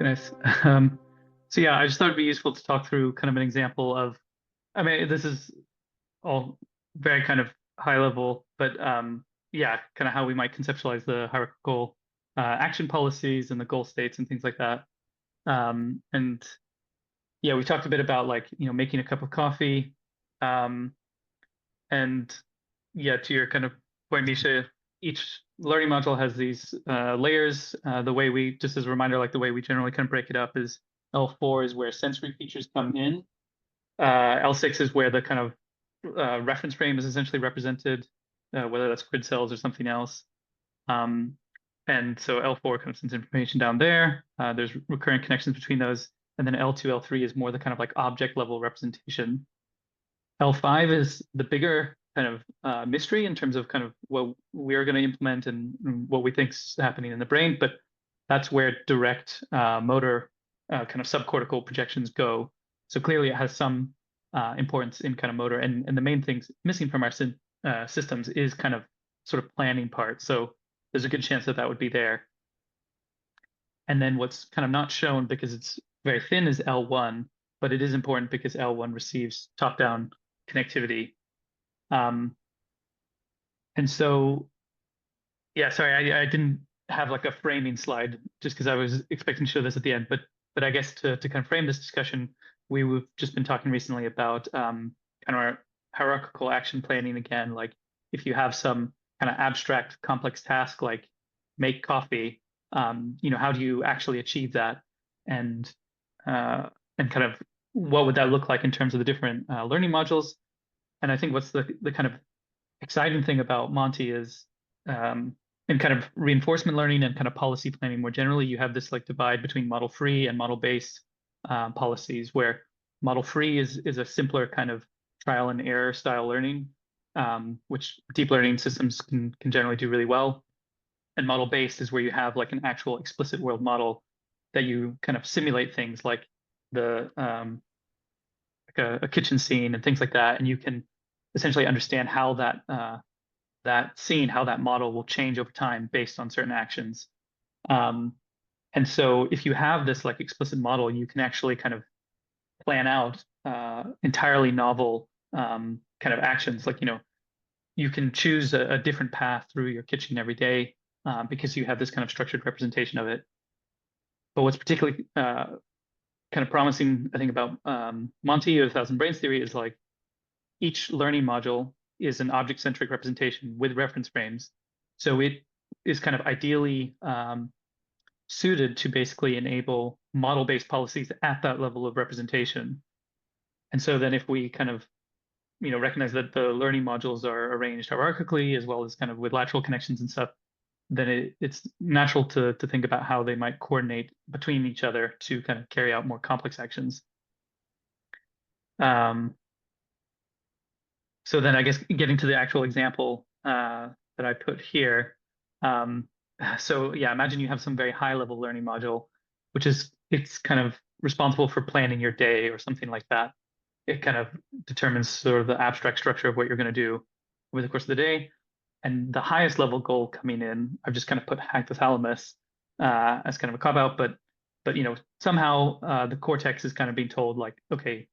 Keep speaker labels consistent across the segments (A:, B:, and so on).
A: Nice. Um, so yeah, I just thought it'd be useful to talk through kind of an example of, I mean, this is all very kind of high level, but yeah, kind of how we might conceptualize the hierarchical action policies and the goal states and things like that. And yeah, we talked a bit about like, making a cup of coffee. Um, and yeah, to your kind of point, Misha, each learning module has these layers. The way we, just as a reminder, like the way we generally kind of break it up is L4 is where sensory features come in. L6 is where the kind of reference frame is essentially represented, whether that's grid cells or something else. Um, and so L4 kind of sends information down there. There's recurrent connections between those. And then L2, L3 is more the kind of like object level representation. L5 is the bigger kind of mystery in terms of kind of what we're going to implement and what we think is happening in the brain, but that's where direct motor kind of subcortical projections go. So clearly it has some importance in kind of motor, and the main things missing from our systems is kind of sort of planning part. So there's a good chance that that would be there. And then what's kind of not shown because it's very thin is L1, but it is important because L1 receives top-down connectivity. Um, and so, yeah, sorry, I didn't have like a framing slide just because I was expecting to show this at the end. But I guess to kind of frame this discussion, we've just been talking recently about kind of our hierarchical action planning again. Like if you have some kind of abstract, complex task like make coffee, how do you actually achieve that? And uh, and kind of what would that look like in terms of the different learning modules? And I think what's the kind of exciting thing about Monty is in kind of reinforcement learning and kind of policy planning more generally, you have this like divide between model free and model based policies, where model free is a simpler kind of trial and error style learning, which deep learning systems can generally do really well. And model based is where you have like an actual explicit world model that you kind of simulate things like the like a kitchen scene and things like that, and you can essentially understand how that scene, how that model will change over time based on certain actions. Um, and so if you have this like explicit model, you can actually kind of plan out entirely novel kind of actions. Like, you can choose a different path through your kitchen every day because you have this kind of structured representation of it. But what's particularly kind of promising, I think, about Monty or 1,000 Brains theory is like each learning module is an object-centric representation with reference frames. So it is kind of ideally suited to basically enable model-based policies at that level of representation. And so then if we kind of recognize that the learning modules are arranged hierarchically as well as kind of with lateral connections and stuff, then it's natural to think about how they might coordinate between each other to kind of carry out more complex actions. So then I guess getting to the actual example that I put here. Um, so yeah, imagine you have some very high level learning module, which is it's kind of responsible for planning your day or something like that. It kind of determines sort of the abstract structure of what you're going to do over the course of the day. And the highest level goal coming in, I've just kind of put hypothalamus as kind of a cop out, but somehow the cortex is kind of being told like, okay,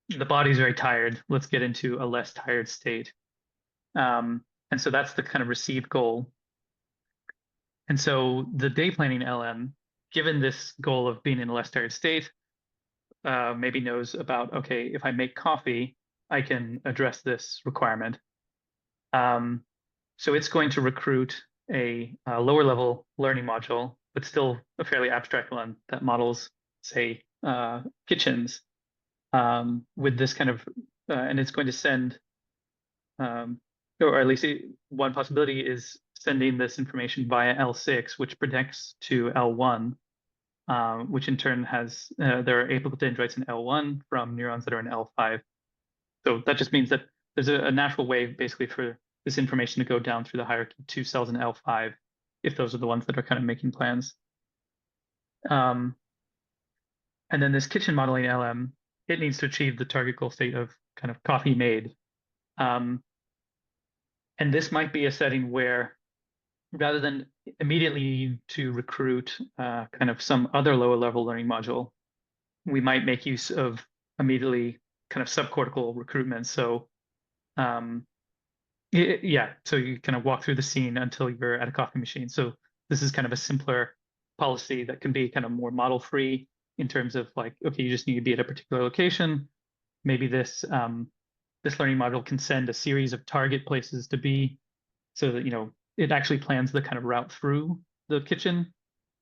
A: the body's very tired. Let's get into a less tired state. And so that's the kind of received goal. And so the day planning LM, given this goal of being in a less tired state, maybe knows about, okay, if I make coffee, I can address this requirement. So it's going to recruit a lower level learning module, but still a fairly abstract one that models, say, kitchens with this kind of, and it's going to send, or at least one possibility is sending this information via L6, which predicts to L1, which in turn has, there are apical dendrites in L1 from neurons that are in L5. So that just means that there's a natural way basically for this information to go down through the hierarchy to cells in L5, if those are the ones that are kind of making plans. And then this kitchen modeling LM, it needs to achieve the target goal state of kind of coffee made. And this might be a setting where rather than immediately need to recruit kind of some other lower level learning module, we might make use of immediately kind of subcortical recruitment. So um, yeah, so you kind of walk through the scene until you're at a coffee machine. So this is kind of a simpler policy that can be kind of more model free in terms of like, okay, you just need to be at a particular location. Maybe this learning module can send a series of target places to be, so that it actually plans the kind of route through the kitchen,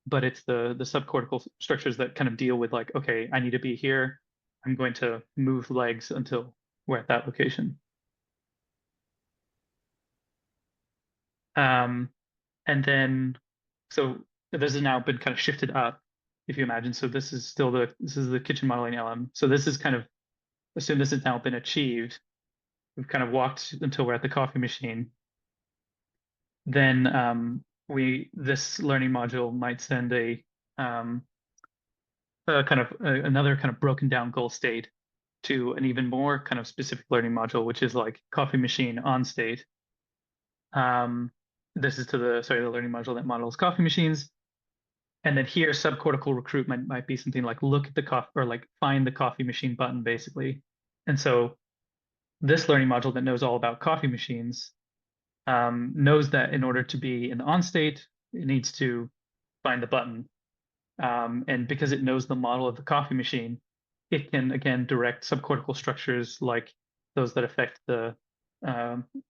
A: but it's the subcortical structures that kind of deal with like, okay, I need to be here. I'm going to move legs until we're at that location. Um, and then, so this has now been kind of shifted up, if you imagine. So this is the kitchen modeling LM. So this is kind of, assume this has now been achieved. We've kind of walked until we're at the coffee machine. Then this learning module might send um, another kind of broken down goal state to an even more kind of specific learning module, which is like coffee machine on state. Um, this is to the learning module that models coffee machines. And then here, subcortical recruitment might be something like look at the coffee or like find the coffee machine button, basically. And so this learning module that knows all about coffee machines knows that in order to be in the on state, it needs to find the button. And because it knows the model of the coffee machine, it can again direct subcortical structures like those that affect the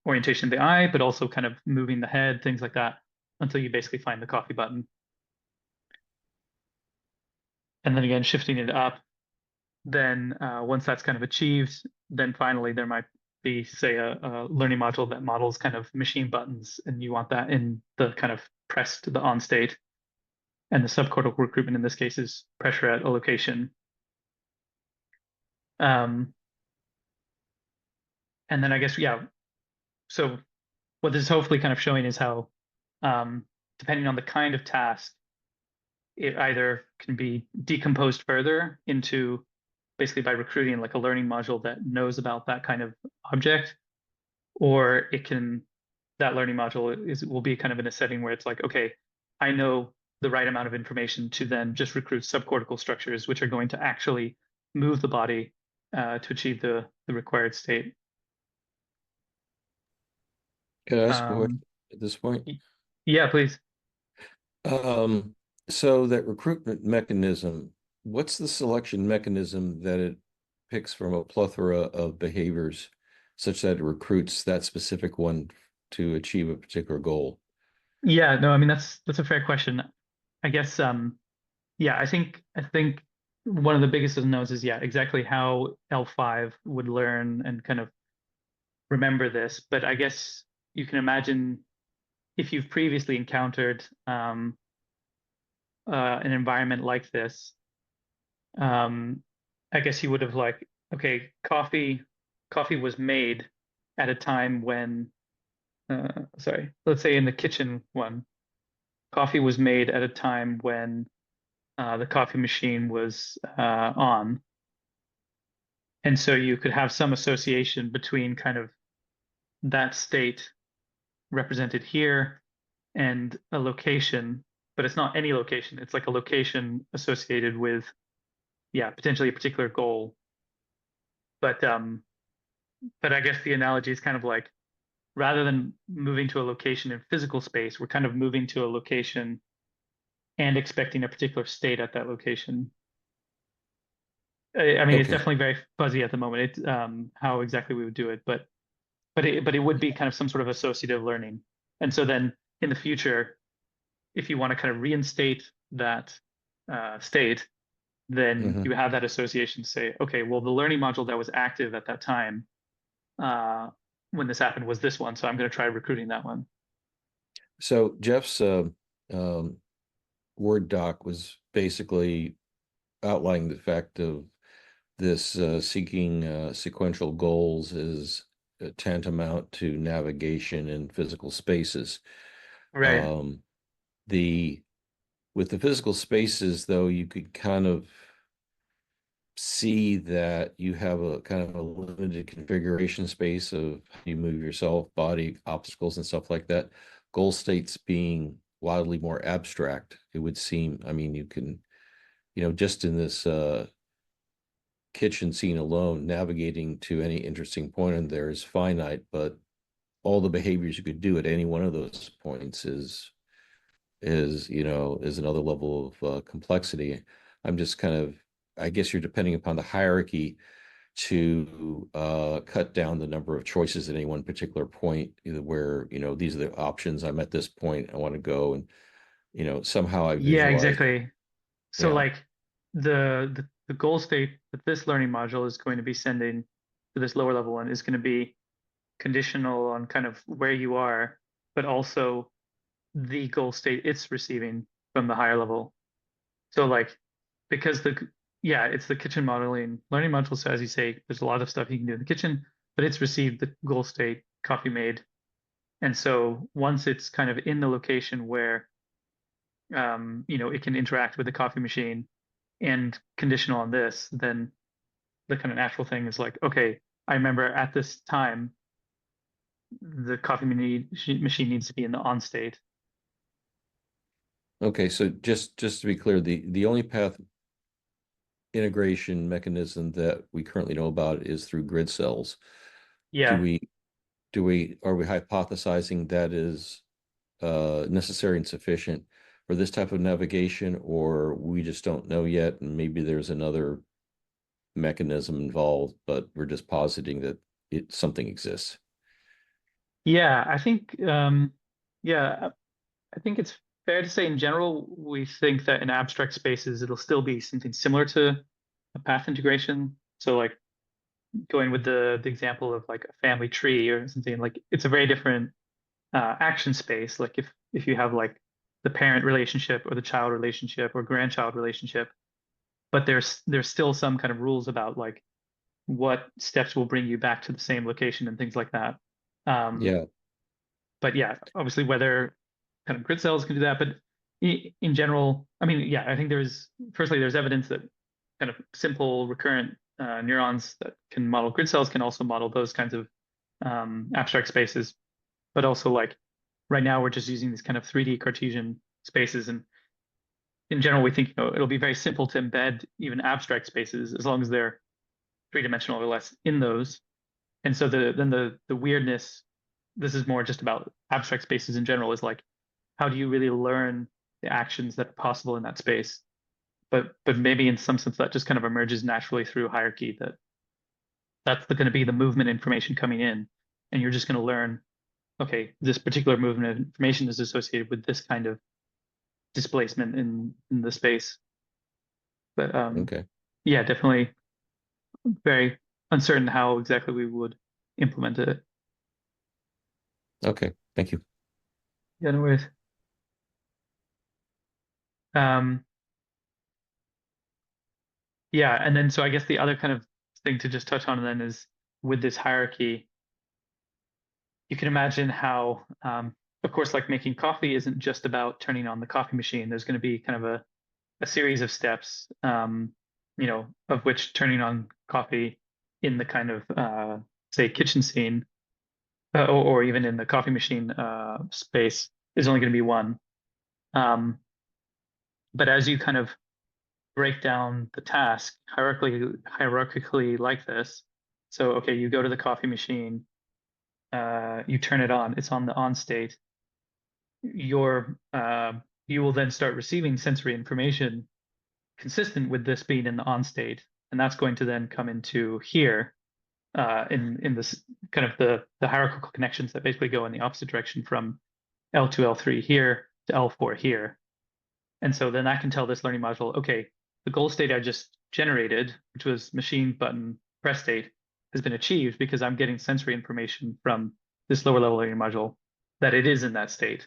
A: orientation of the eye, but also kind of moving the head, things like that, until you basically find the coffee button. And then again, shifting it up, then once that's kind of achieved, then finally there might be, say, a learning module that models kind of machine buttons, and you want that in the kind of press to the on state. And the subcortical recruitment in this case is pressure at a location. Um, and then I guess, yeah, so what this is hopefully kind of showing is how, depending on the kind of task, it either can be decomposed further into basically by recruiting like a learning module that knows about that kind of object, or that learning module will be kind of in a setting where it's like, okay, I know the right amount of information to then just recruit subcortical structures, which are going to actually move the body to achieve the required state.
B: Can I ask a question
A: Um,
B: at this point?
A: yeah, please.
B: Um, so that recruitment mechanism, what's the selection mechanism that it picks from a plethora of behaviors such that it recruits that specific one to achieve a particular goal?
A: Yeah, no, I mean that's a fair question. I guess yeah, I think one of the biggest unknowns is yeah, exactly how L5 would learn and kind of remember this. But I guess you can imagine if you've previously encountered an environment like this, um, I guess you would have like, okay, coffee was made at a time when, sorry, let's say in the kitchen one, coffee was made at a time when the coffee machine was on. And so you could have some association between kind of that state represented here and a location, but it's not any location. It's like a location associated with, yeah, potentially a particular goal. But I guess the analogy is kind of like rather than moving to a location in physical space, we're kind of moving to a location and expecting a particular state at that location. I mean, it's
B: Okay.
A: definitely very fuzzy at the moment. It's how exactly we would do it, but it would be kind of some sort of associative learning. And so then in the future, if you want to kind of reinstate that state, then
B: hmm
A: you have that association to say, okay, well, the learning module that was active at that time uh, when this happened was this one, so I'm going to try recruiting that one.
B: So Jeff's um, Word doc was basically outlining the fact of this seeking sequential goals is tantamount to navigation in physical spaces.
A: Right.
B: Um, the with the physical spaces, though, you could kind of see that you have a kind of a limited configuration space of how you move yourself, body, obstacles, and stuff like that. Goal states being wildly more abstract, it would seem. I mean, you can, just in this kitchen scene alone, navigating to any interesting point in there is finite, but all the behaviors you could do at any one of those points is another level of complexity. I'm just kind of, I guess you're depending upon the hierarchy to cut down the number of choices at any one particular point, either where, these are the options. I'm at this point, I want to go, and somehow I
A: Yeah,
B: visualize.
A: exactly. So
B: Yeah.
A: like the goal state that this learning module is going to be sending to this lower level one is going to be conditional on kind of where you are, but also the goal state it's receiving from the higher level. So like because yeah, it's the kitchen modeling learning module. So as you say, there's a lot of stuff you can do in the kitchen, but it's received the goal state coffee made. And so once it's kind of in the location where it can interact with the coffee machine and conditional on this, then the kind of natural thing is like, okay, I remember at this time the machine needs to be in the on state.
B: Okay, so just to be clear, the only path integration mechanism that we currently know about is through grid cells. Do
A: Yeah.
B: we are we hypothesizing that is necessary and sufficient for this type of navigation, or we just don't know yet, and maybe there's another mechanism involved, but we're just positing that something exists?
A: Yeah, I think yeah, I think it's fair to say in general, we think that in abstract spaces it'll still be something similar to a path integration. So like going with the example of like a family tree or something, like it's a very different action space. Like if you have like the parent relationship or the child relationship or grandchild relationship, but there's still some kind of rules about like what steps will bring you back to the same location and things like that. Um,
B: Yeah.
A: but yeah, obviously whether kind of grid cells can do that, but in general, I mean, yeah, I think there's evidence that kind of simple recurrent neurons that can model grid cells can also model those kinds of abstract spaces. But also like right now we're just using these kind of 3D Cartesian spaces, and in general we think it'll be very simple to embed even abstract spaces as long as they're three-dimensional or less in those. And so the weirdness, this is more just about abstract spaces in general, is like how do you really learn the actions that are possible in that space? But maybe in some sense that just kind of emerges naturally through hierarchy, that that's going to be the movement information coming in, and you're just going to learn, okay, this particular movement of information is associated with this kind of displacement in the space. But
B: Okay.
A: yeah, definitely very uncertain how exactly we would implement it.
B: Okay. Thank you.
A: Yeah, no worries. Um, yeah, and then so I guess the other kind of thing to just touch on then is with this hierarchy, you can imagine how, of course, like making coffee isn't just about turning on the coffee machine. There's going to be kind of a series of steps, of which turning on coffee in the kind of say kitchen scene or even in the coffee machine space is only going to be one. Um, but as you kind of break down the task hierarchically like this, so okay, you go to the coffee machine, you turn it on, it's on the on state. Your you will then start receiving sensory information consistent with this being in the on state, and that's going to then come into here in this kind of the hierarchical connections that basically go in the opposite direction from L to L3 here to L4 here. And so then I can tell this learning module, okay, the goal state I just generated, which was machine button press state, has been achieved because I'm getting sensory information from this lower level learning module that it is in that state.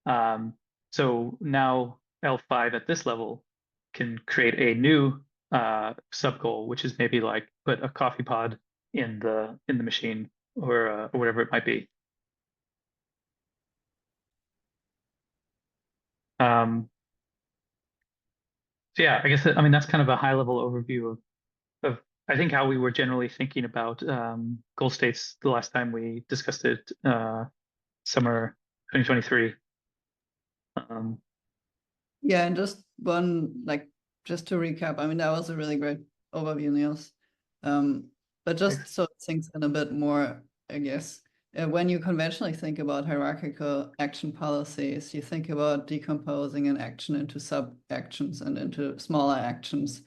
A: Um, so now L5 at this level can create a new sub goal, which is maybe like put a coffee pod in the machine or whatever it might be. Um, so yeah, I guess I mean that's kind of a high level overview of I think how we were generally thinking about goal states the last time we discussed it, summer 2023. Um,
C: Yeah, and just one, like, just to recap, I mean, that was a really great overview, Niels. But just
A: Thanks.
C: so it sinks in a bit more, I guess, when you conventionally think about hierarchical action policies, you think about decomposing an action into sub-actions and into smaller actions.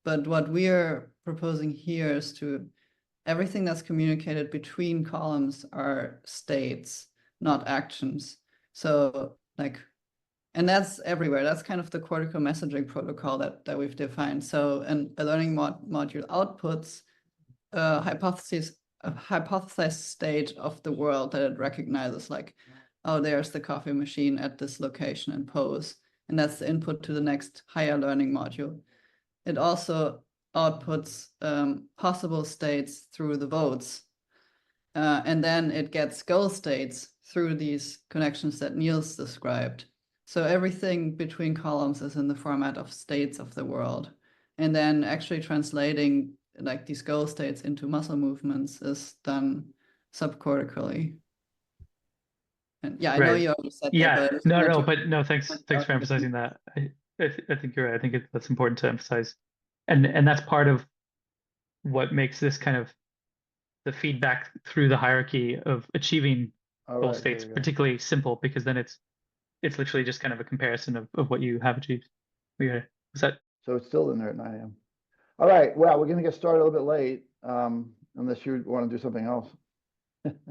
C: But what we are proposing here is to everything that's communicated between columns are states, not actions. So like, and that's everywhere. That's kind of the cortical messaging protocol that we've defined. So a learning module outputs a hypothesized state of the world that it recognizes, like, oh, there's the coffee machine at this location and pose. And that's the input to the next higher learning module. It also outputs possible states through the votes. And then it gets goal states through these connections that Niels described. So everything between columns is in the format of states of the world. And then actually translating like these goal states into muscle movements is done subcortically. And yeah, I know
A: right.
C: you already said that,
A: Yeah.
C: but I just
A: No,
C: wanted
A: no,
C: to
A: but no, thanks for emphasizing that. I think you're right. I think that's important to emphasize. And that's part of what makes this kind of the feedback through the hierarchy of achieving
D: All
A: goal
D: right, here
A: states
D: we go.
A: particularly simple, because then it's literally just kind of a comparison of what you have achieved. Yeah. Was that
D: So it's still in there at 9 a.m. All right, well, we're gonna get started a little bit late, unless you want to do something else.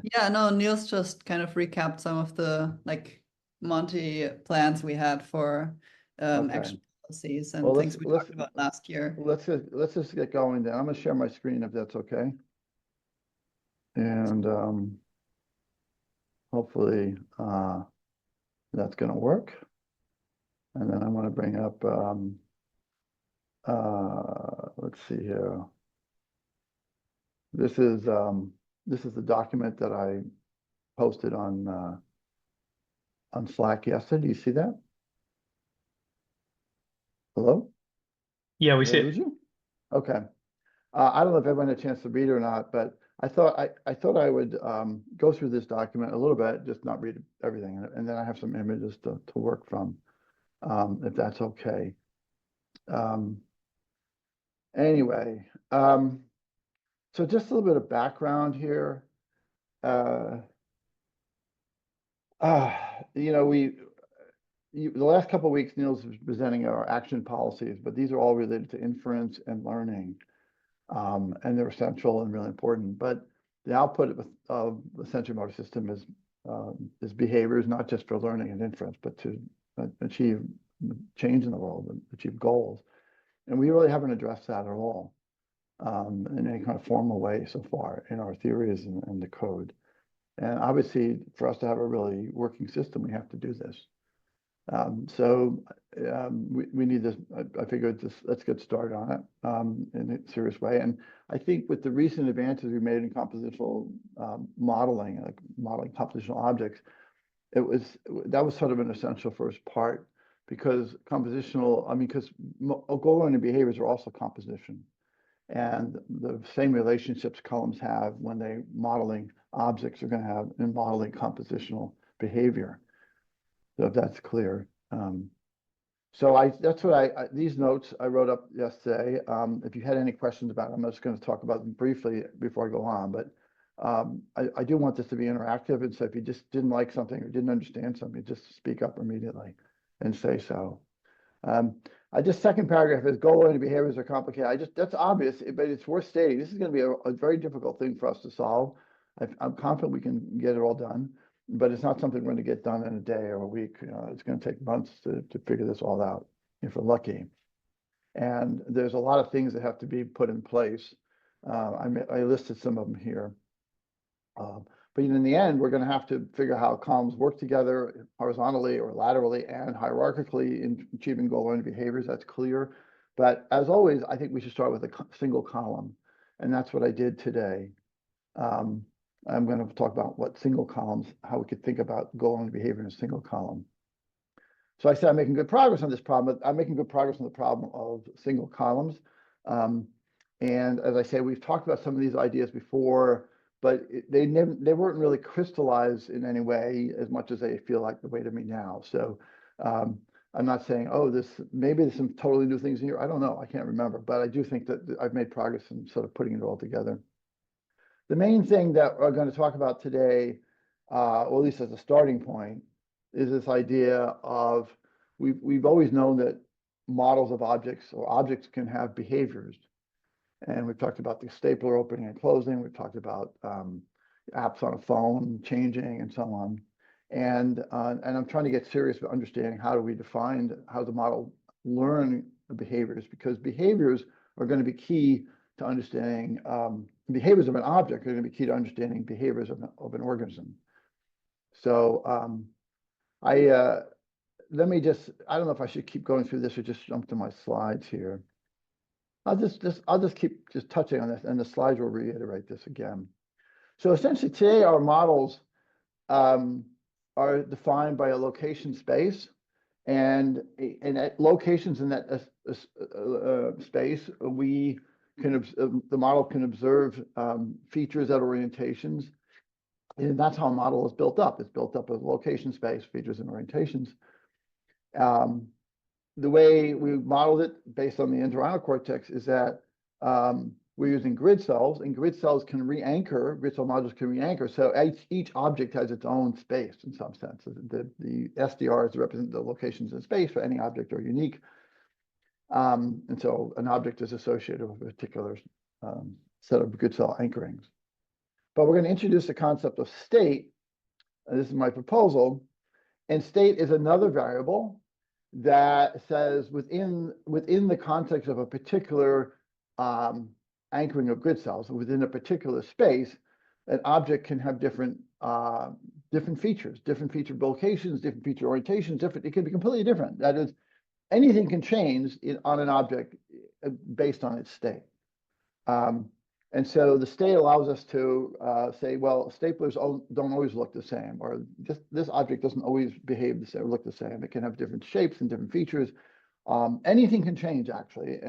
C: Yeah, no, Niels just kind of recapped some of the like Monty plans we had for
D: Okay.
C: action policies and
D: Well,
C: things we talked about last year.
D: let's just get going then. I'm gonna share my screen if that's okay. And hopefully that's gonna work. And then I want to bring up let's see here. This is the document that I posted on Slack yesterday. Do you see that? Hello?
A: yeah, we
D: Did
A: see
D: I
A: it.
D: lose you? Okay. I don't know if everyone had a chance to read it or not, but I thought I would go through this document a little bit, just not read everything, and then I have some images to work from, if that's okay. Anyway, so just a little bit of background here. You know, the last couple of weeks, Niels was presenting our action policies, but these are all related to inference and learning. And they're essential and really important. But the output of the sensory motor system is behaviors, not just for learning and inference, but to achieve change in the world and achieve goals. And we really haven't addressed that at all in any kind of formal way so far in our theories and the code. And obviously, for us to have a really working system, we have to do this. We need this. I figured let's get started on it in a serious way. And I think with the recent advances we made in compositional modeling, like modeling compositional objects, that was sort of an essential first part, because compositional, I mean, because goal-oriented behaviors are also composition. And the same relationships columns have when they modeling objects are going to have in modeling compositional behavior. So if that's clear. That's what these notes I wrote up yesterday. If you had any questions about it, I'm just going to talk about them briefly before I go on. But I do want this to be interactive. And so if you just didn't like something or didn't understand something, just speak up immediately and say so. Second paragraph is goal-oriented behaviors are complicated. That's obvious, but it's worth stating. This is going to be a very difficult thing for us to solve. I'm confident we can get it all done, but it's not something we're going to get done in a day or a week. It's going to take months to figure this all out if we're lucky. And there's a lot of things that have to be put in place. I listed some of them here. But in the end, we're going to have to figure out how columns work together horizontally or laterally and hierarchically in achieving goal-oriented behaviors. That's clear. But as always, I think we should start with a single column. And that's what I did today. I'm going to talk about what single columns, how we could think about goal-oriented behavior in a single column. So I said I'm making good progress on this problem, but I'm making good progress on the problem of single columns. And as I say, we've talked about some of these ideas before, but they weren't really crystallized in any way as much as they feel like the way to me now. So I'm not saying, oh, maybe there's some totally new things in here. I don't know. I can't remember, but I do think that I've made progress in sort of putting it all together. The main thing that we're going to talk about today, or at least as a starting point, is this idea of we've always known that models of objects or objects can have behaviors. And we've talked about the stapler opening and closing. We've talked about apps on a phone changing and so on. And I'm trying to get serious about understanding how do we define how the model learn behaviors, because behaviors are going to be key to understanding behaviors of an object are going to be key to understanding behaviors of an organism. So let me just, I don't know if I should keep going through this or just jump to my slides here. I'll just keep touching on this, and the slides will reiterate this again. So essentially today our models are defined by a location space, and at locations in that space, the model can observe features at orientations, and that's how a model is built up. It's built up of location space, features, and orientations. The way we modeled it based on the entorhinal cortex is that we're using grid cells, and grid cells can re-anchor, grid cell modules can re-anchor. So each object has its own space in some sense. The SDRs represent the locations in space for any object are unique. And so an object is associated with a particular set of grid cell anchorings. But we're going to introduce the concept of state. This is my proposal. And state is another variable that says within the context of a particular anchoring of grid cells, within a particular space, an object can have different features, different feature locations, different feature orientations, it can be completely different. That is, anything can change on an object based on its state. And so the state allows us to say, well, staplers don't always look the same, or this object doesn't always behave the same or look the same. It can have different shapes and different features. Anything can change, actually.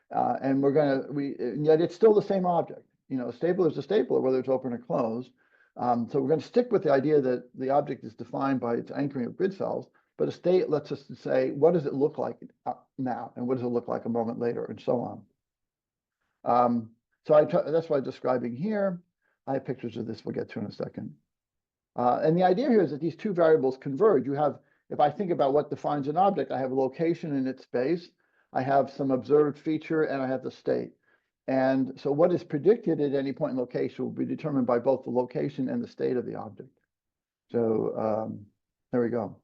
D: And yet it's still the same object. You know, a stapler is a stapler, whether it's open or closed. So we're going to stick with the idea that the object is defined by its anchoring of grid cells, but a state lets us say, what does it look like now? And what does it look like a moment later, and so on. So that's what I'm describing here. I have pictures of this we'll get to in a second. And the idea here is that these two variables converge. If I think about what defines an object, I have a location in its space, I have some observed feature, and I have the state. And so what is predicted at any point in location will be determined by both the location and the state of the object. So there we go.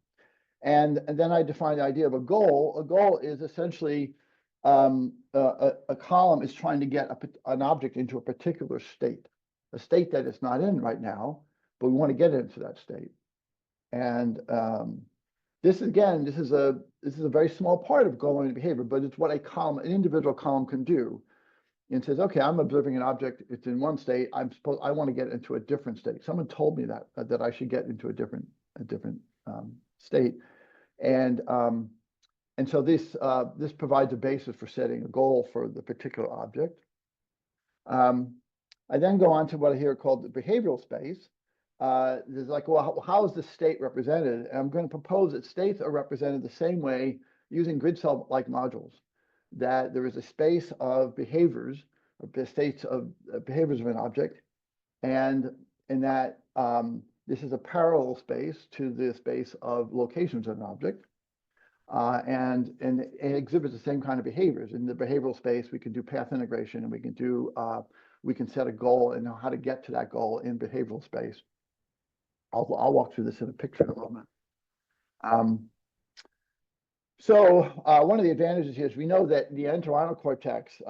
D: And then I define the idea of a goal. A goal is essentially a column is trying to get an object into a particular state, a state that it's not in right now, but we want to get it into that state. And this is a very small part of goal-oriented behavior, but it's what an individual column can do. And says, okay, I'm observing an object, it's in one state, I want to get into a different state. Someone told me that I should get into a different state. And so this provides a basis for setting a goal for the particular object. I then go on to what I hear called the behavioral space. There's like, well, how is the state represented? And I'm going to propose that states are represented the same way using grid cell-like modules, that there is a space of behaviors, or states of behaviors of an object, and that this is a parallel space to the space of locations of an object. And it exhibits the same kind of behaviors. In the behavioral space, we can do path integration, and we can set a goal and know how to get to that goal in behavioral space. I'll walk through this in a picture in a moment. So one of the advantages here is we know that the entorhinal cortex,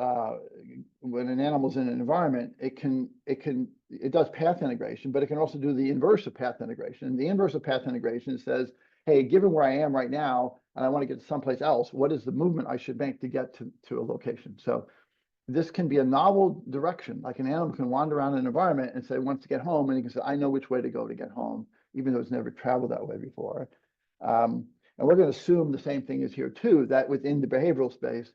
D: when an animal's in an environment, it does path integration, but it can also do the inverse of path integration. And the inverse of path integration says, hey, given where I am right now, and I want to get to someplace else, what is the movement I should make to get to a location? So this can be a novel direction. Like an animal can wander around an environment and say, wants to get home, and he can say, I know which way to go to get home, even though it's never traveled that way before. And we're going to assume the same thing is here too, that within the behavioral space,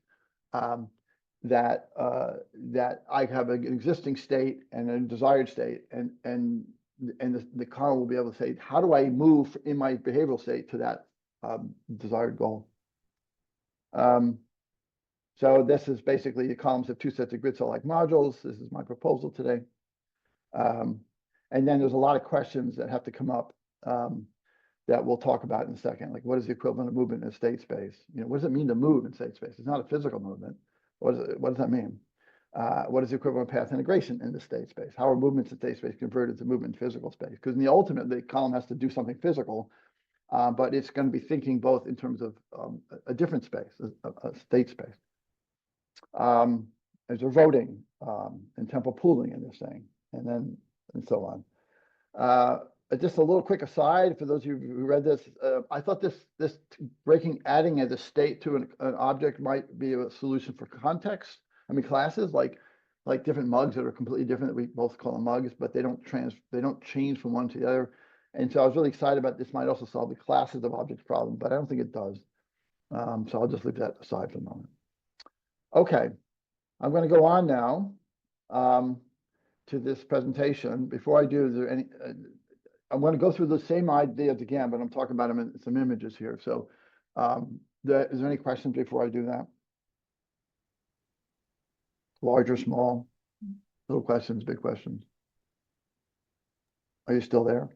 D: that I have an existing state and a desired state, and the column will be able to say, how do I move in my behavioral state to desired goal. So this is basically the columns of two sets of grid cell-like modules. This is my proposal today. And then there's a lot of questions that have to come up that we'll talk about in a second. Like, what is the equivalent of movement in a state space? You know, what does it mean to move in state space? It's not a physical movement. What does that mean? What is the equivalent path integration in the state space? How are movements in state space converted to movement in physical space? Because in the ultimate, the column has to do something physical, but it's going to be thinking both in terms of a different space, a state space. There's a voting and temporal pooling in this thing, and so on. Just a little quick aside for those of you who read this, I thought this adding as a state to an object might be a solution for context. I mean, classes like different mugs that are completely different, that we both call them mugs, but they don't change from one to the other. And so I was really excited about this might also solve the classes of objects problem, but I don't think it does. So I'll just leave that aside for the moment. Okay, I'm going to go on now to this presentation. Before I do, is there any? I'm going to go through the same ideas again, but I'm talking about them in some images here. So, is there any questions before I do that? Large or small? Little questions, big questions. Are you still there?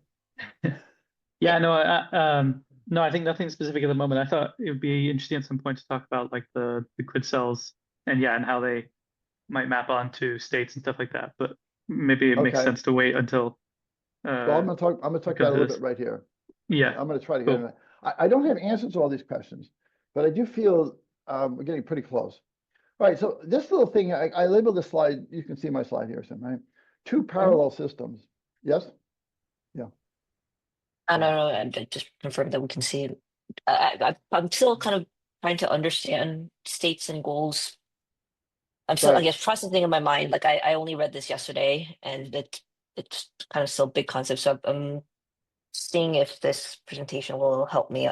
A: Yeah, no, I think nothing specific at the moment. I thought it would be interesting at some point to talk about like the grid cells and how they might map onto states and stuff like that. But maybe it makes
D: Okay.
A: sense to wait until.
D: Well, I'm going to talk about it a little bit right here.
A: Yeah.
D: I'm going to try to
A: Cool.
D: get into that. I don't have answers to all these questions, but I do feel we're getting pretty close. All right, so this little thing, I labeled this slide. You can see my slide here, Sam, right? Two parallel systems. Yes? Yeah.
E: I don't know, and just confirm that we can see it. I'm still kind of trying to understand states and goals. I'm still, I
D: Right.
E: guess, processing in my mind. Like I only read this yesterday, and it's kind of still a big concept. So I'm seeing if this presentation will help me.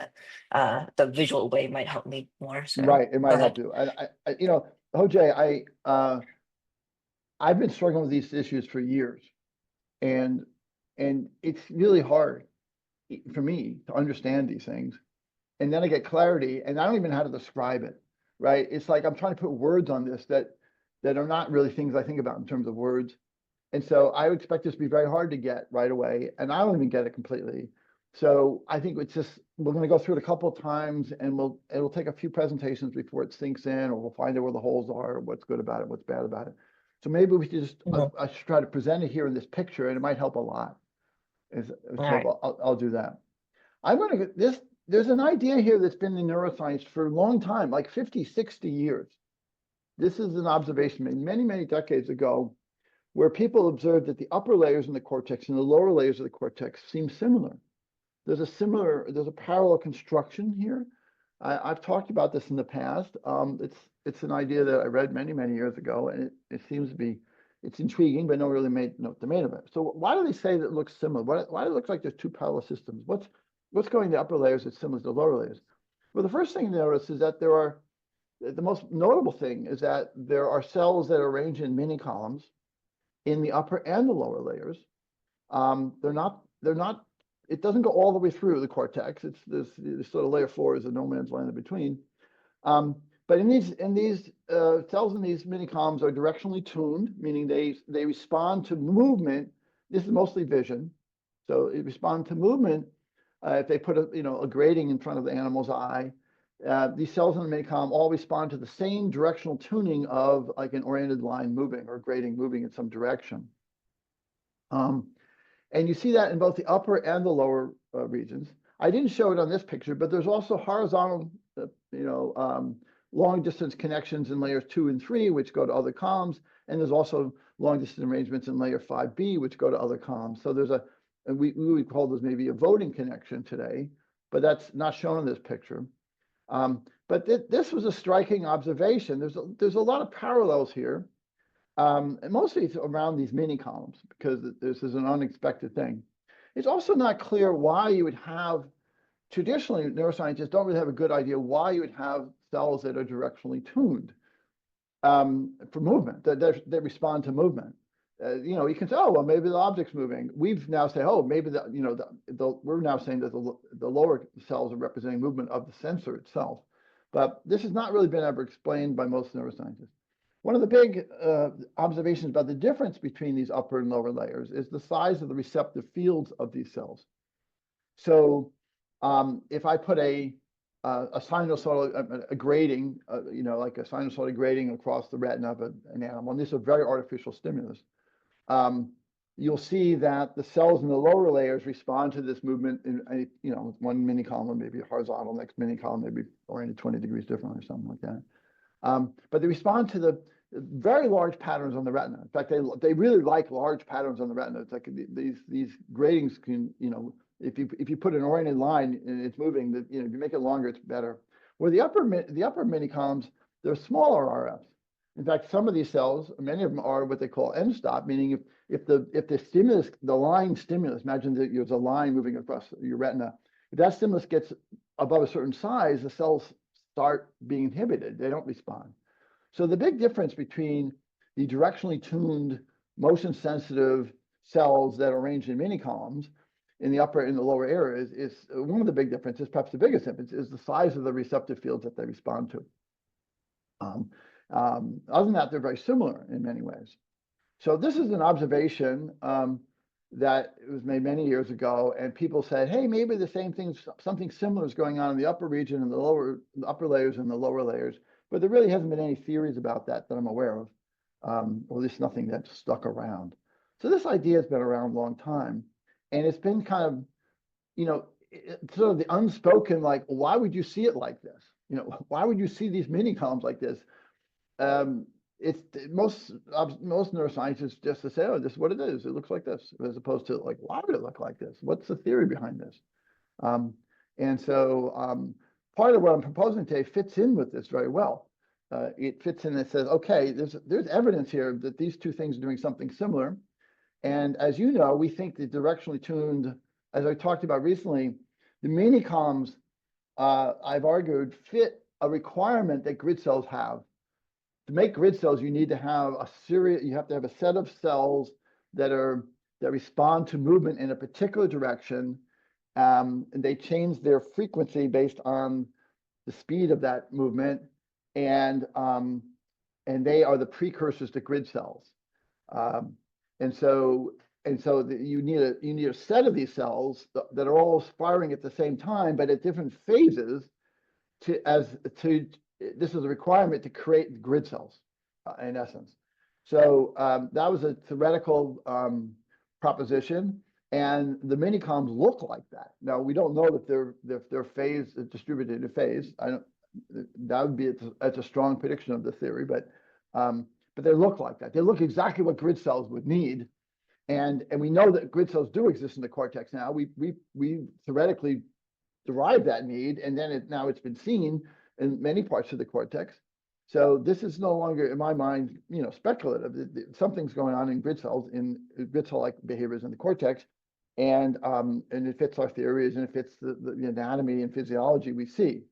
E: The visual way might help me more. So
D: Right, it
E: go
D: might
E: ahead.
D: help you. I you know, Jose, I've been struggling with these issues for years, and it's really hard for me to understand these things. And then I get clarity, and I don't even know how to describe it. Right? It's like I'm trying to put words on this that are not really things I think about in terms of words. And so I would expect this to be very hard to get right away, and I don't even get it completely. So I think it's just, we're going to go through it a couple of times, and it'll take a few presentations before it sinks in, or we'll find out where the holes are, or what's good about it, what's bad about it. So maybe we should just, I should try to present it here in this picture, and it might help a lot. So
E: right.
D: I'll do that. There's an idea here that's been in neuroscience for a long time, like 50, 60 years. This is an observation made many, many decades ago, where people observed that the upper layers in the cortex and the lower layers of the cortex seem similar. There's a parallel construction here. I've talked about this in the past. It's an idea that I read many, many years ago, and it seems to be, it's intriguing, but no one really made no domain of it. So why do they say that it looks similar? Why do it look like there's two parallel systems? What's going in the upper layers that's similar to the lower layers? Well, the first thing to notice is that the most notable thing is that there are cells that are arranged in mini columns in the upper and the lower layers. They're not, it doesn't go all the way through the cortex. It's this sort of layer 4 is a no man's land in between. But in these cells in these mini columns are directionally tuned, meaning they respond to movement. This is mostly vision. So it responds to movement. If they put a grating in front of the animal's eye, these cells in the mini column all respond to the same directional tuning of like an oriented line moving or grating moving in some direction. And you see that in both the upper and the lower regions. I didn't show it on this picture, but there's also horizontal, long distance connections in layers 2 and 3, which go to other columns. And there's also long distance arrangements in layer 5B, which go to other columns. So there's and we would call this maybe a voting connection today, but that's not shown in this picture. But this was a striking observation. There's a lot of parallels here, and mostly it's around these mini columns because this is an unexpected thing. It's also not clear why you would have, traditionally neuroscientists don't really have a good idea why you would have cells that are directionally tuned for movement, that respond to movement. you can say, oh, well, maybe the object's moving. We've now say, oh, maybe we're now saying that the lower cells are representing movement of the sensor itself. But this has not really been ever explained by most neuroscientists. One of the big observations about the difference between these upper and lower layers is the size of the receptive fields of these cells. So if I put a sinusoidal, a grating, like a sinusoidal grating across the retina of an animal, and this is a very artificial stimulus, you'll see that the cells in the lower layers respond to this movement in one mini column, maybe horizontal, next mini column, maybe oriented 20 degrees differently or something like that. But they respond to the very large patterns on the retina. In fact, they really like large patterns on the retina. It's like these gratings can, if you put an oriented line and it's moving, if you make it longer, it's better. Where the upper mini columns, they're smaller RFs. In fact, some of these cells, many of them are what they call end stop, meaning if the stimulus, the line stimulus, imagine that there's a line moving across your retina. If that stimulus gets above a certain size, the cells start being inhibited. They don't respond. So the big difference between the directionally tuned, motion sensitive cells that are arranged in mini columns in the upper and the lower areas is one of the big differences, perhaps the biggest difference, is the size of the receptive fields that they respond to. Other than that, they're very similar in many ways. So this is an observation that was made many years ago, and people said, hey, maybe the same thing, something similar is going on in the upper region and the upper layers and the lower layers, but there really hasn't been any theories about that I'm aware of, or at least nothing that's stuck around. So this idea has been around a long time, and it's been kind of, sort of the unspoken, like, why would you see it like this? Why would you see these mini columns like this? It's most neuroscientists just to say, oh, this is what it is. It looks like this, as opposed to like, why would it look like this? What's the theory behind this? And so part of what I'm proposing today fits in with this very well. It fits in and says, okay, there's evidence here that these two things are doing something similar. And as you know, we think the directionally tuned, as I talked about recently, the mini columns, I've argued, fit a requirement that grid cells have. To make grid cells, you need to have you have to have a set of cells that respond to movement in a particular direction. And they change their frequency based on the speed of that movement, and they are the precursors to grid cells. And so you need a set of these cells that are all firing at the same time, but at different phases. This is a requirement to create grid cells, in essence. So that was a theoretical proposition, and the mini columns look like that. Now we don't know if they're phase distributed in phase. That would be that's a strong prediction of the theory, but they look like that. They look exactly what grid cells would need, and we know that grid cells do exist in the cortex now. We theoretically derived that need, and then now it's been seen in many parts of the cortex. So this is no longer, in my mind, speculative. Something's going on in grid cells, in grid cell-like behaviors in the cortex, and it fits our theories, and it fits the anatomy and physiology we see.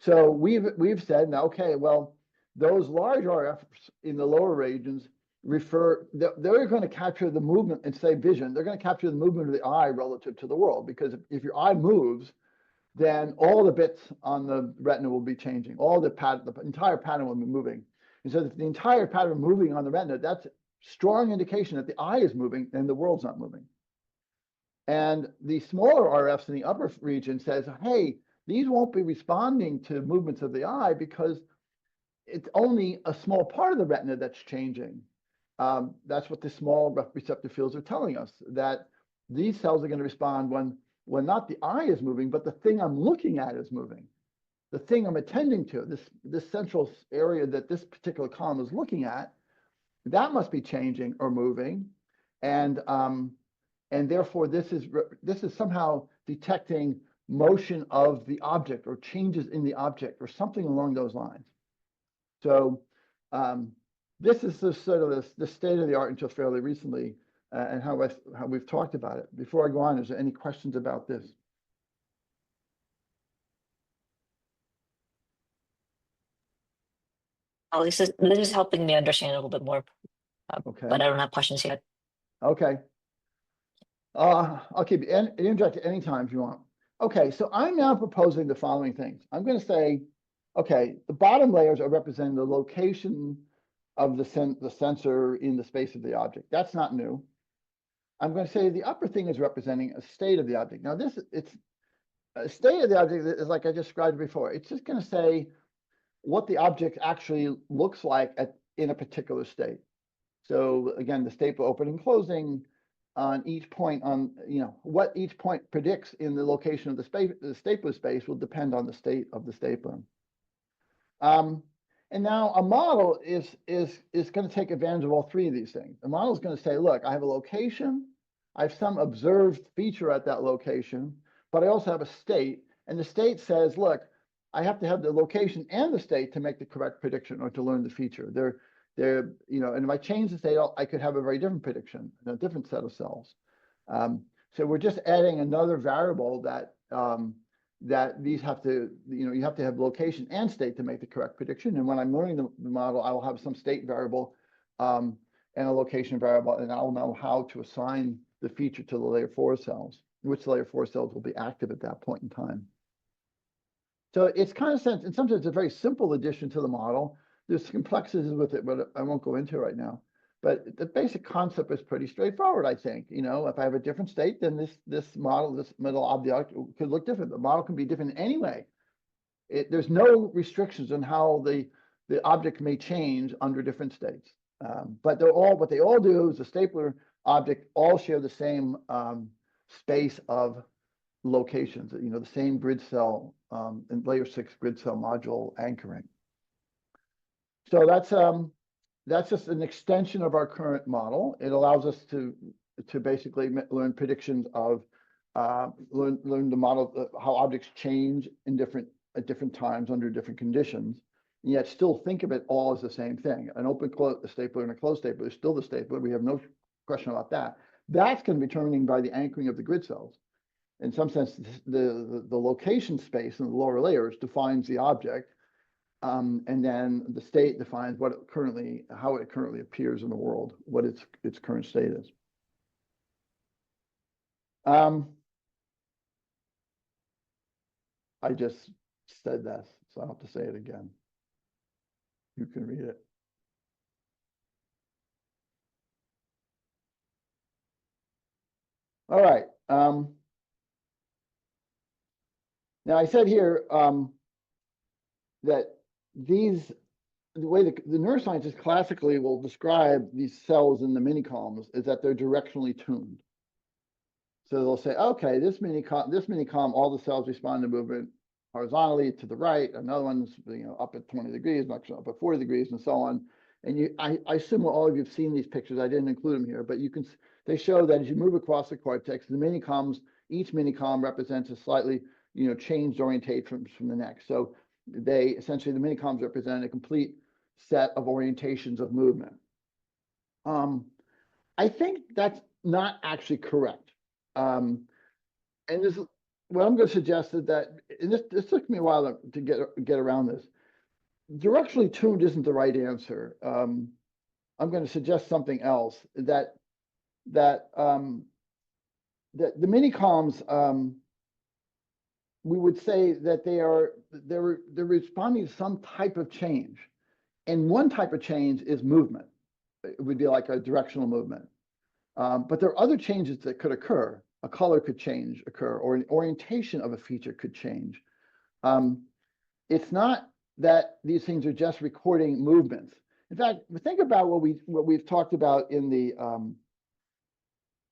D: So we've said now, okay, well, those large RFs in the lower regions they're going to capture the movement and say vision. They're going to capture the movement of the eye relative to the world, because if your eye moves, then all the bits on the retina will be changing. The entire pattern will be moving. And so if the entire pattern moving on the retina, that's a strong indication that the eye is moving and the world's not moving. And the smaller RFs in the upper region says, hey, these won't be responding to movements of the eye because it's only a small part of the retina that's changing. That's what the small receptive fields are telling us, that these cells are going to respond when not the eye is moving, but the thing I'm looking at is moving. The thing I'm attending to, this central area that this particular column is looking at, that must be changing or moving, and therefore this is somehow detecting motion of the object or changes in the object or something along those lines. So this is the sort of the state of the art until fairly recently. And how we've talked about it. Before I go on, is there any questions about this?
E: Oh, this is helping me understand a little bit more.
D: Okay.
E: But I don't have questions yet.
D: Okay. I'll keep you and interject at any time if you want. Okay, so I'm now proposing the following things. I'm going to say, okay, the bottom layers are representing the location of the sensor in the space of the object. That's not new. I'm going to say the upper thing is representing a state of the object. Now it's a state of the object is like I described before. It's just going to say what the object actually looks like in a particular state. So again, the stapler opening and closing on each point on, what each point predicts in the location of the stapler space will depend on the state of the stapler. And now a model is going to take advantage of all three of these things. The model is going to say, look, I have a location, I have some observed feature at that location, but I also have a state, and the state says, look, I have to have the location and the state to make the correct prediction or to learn the feature. And if I change the state, I could have a very different prediction in a different set of cells. So we're just adding another variable that these have to, you have to have location and state to make the correct prediction. And when I'm learning the model, I will have some state variable and a location variable, and I'll know how to assign the feature to the layer 4 cells, which layer 4 cells will be active at that point in time. So it's kind of in some sense, a very simple addition to the model. There's complexities with it, but I won't go into right now. But the basic concept is pretty straightforward, I think. If I have a different state, then this model, this middle object could look different. The model can be different anyway. There's no restrictions on how the object may change under different states. But what they all do is the stapler object all share the same space of locations, the same grid cell and layer 6 grid cell module anchoring. So that's just an extension of our current model. It allows us to basically learn predictions of learn the model how objects change at different times under different conditions, and yet still think of it all as the same thing. An open stapler and a closed stapler is still the stapler. We have no question about that. That's going to be determined by the anchoring of the grid cells. In some sense, the location space in the lower layers defines the object. And then the state defines how it currently appears in the world, what its current state is. I just said this, so I don't have to say it again. You can read it. All right. Now I said here that the way the neuroscientists classically will describe these cells in the mini-columns is that they're directionally tuned. So they'll say, okay, this mini-column, all the cells respond to movement horizontally to the right. Another one's up at 20 degrees, next one up at 40 degrees, and so on. And I assume all of you have seen these pictures. I didn't include them here, but they show that as you move across the cortex, the mini-columns, each mini-column represents a slightly changed orientation from the next. So essentially the mini-columns represent a complete set of orientations of movement. I think that's not actually correct. And what I'm going to suggest is that, and this took me a while to get around this. Directionally tuned isn't the right answer. I'm going to suggest something else, that the mini-columns, we would say that they're responding to some type of change. And one type of change is movement. It would be like a directional movement. But there are other changes that could occur. A color could occur, or an orientation of a feature could change. It's not that these things are just recording movements. In fact, think about what we've talked about in the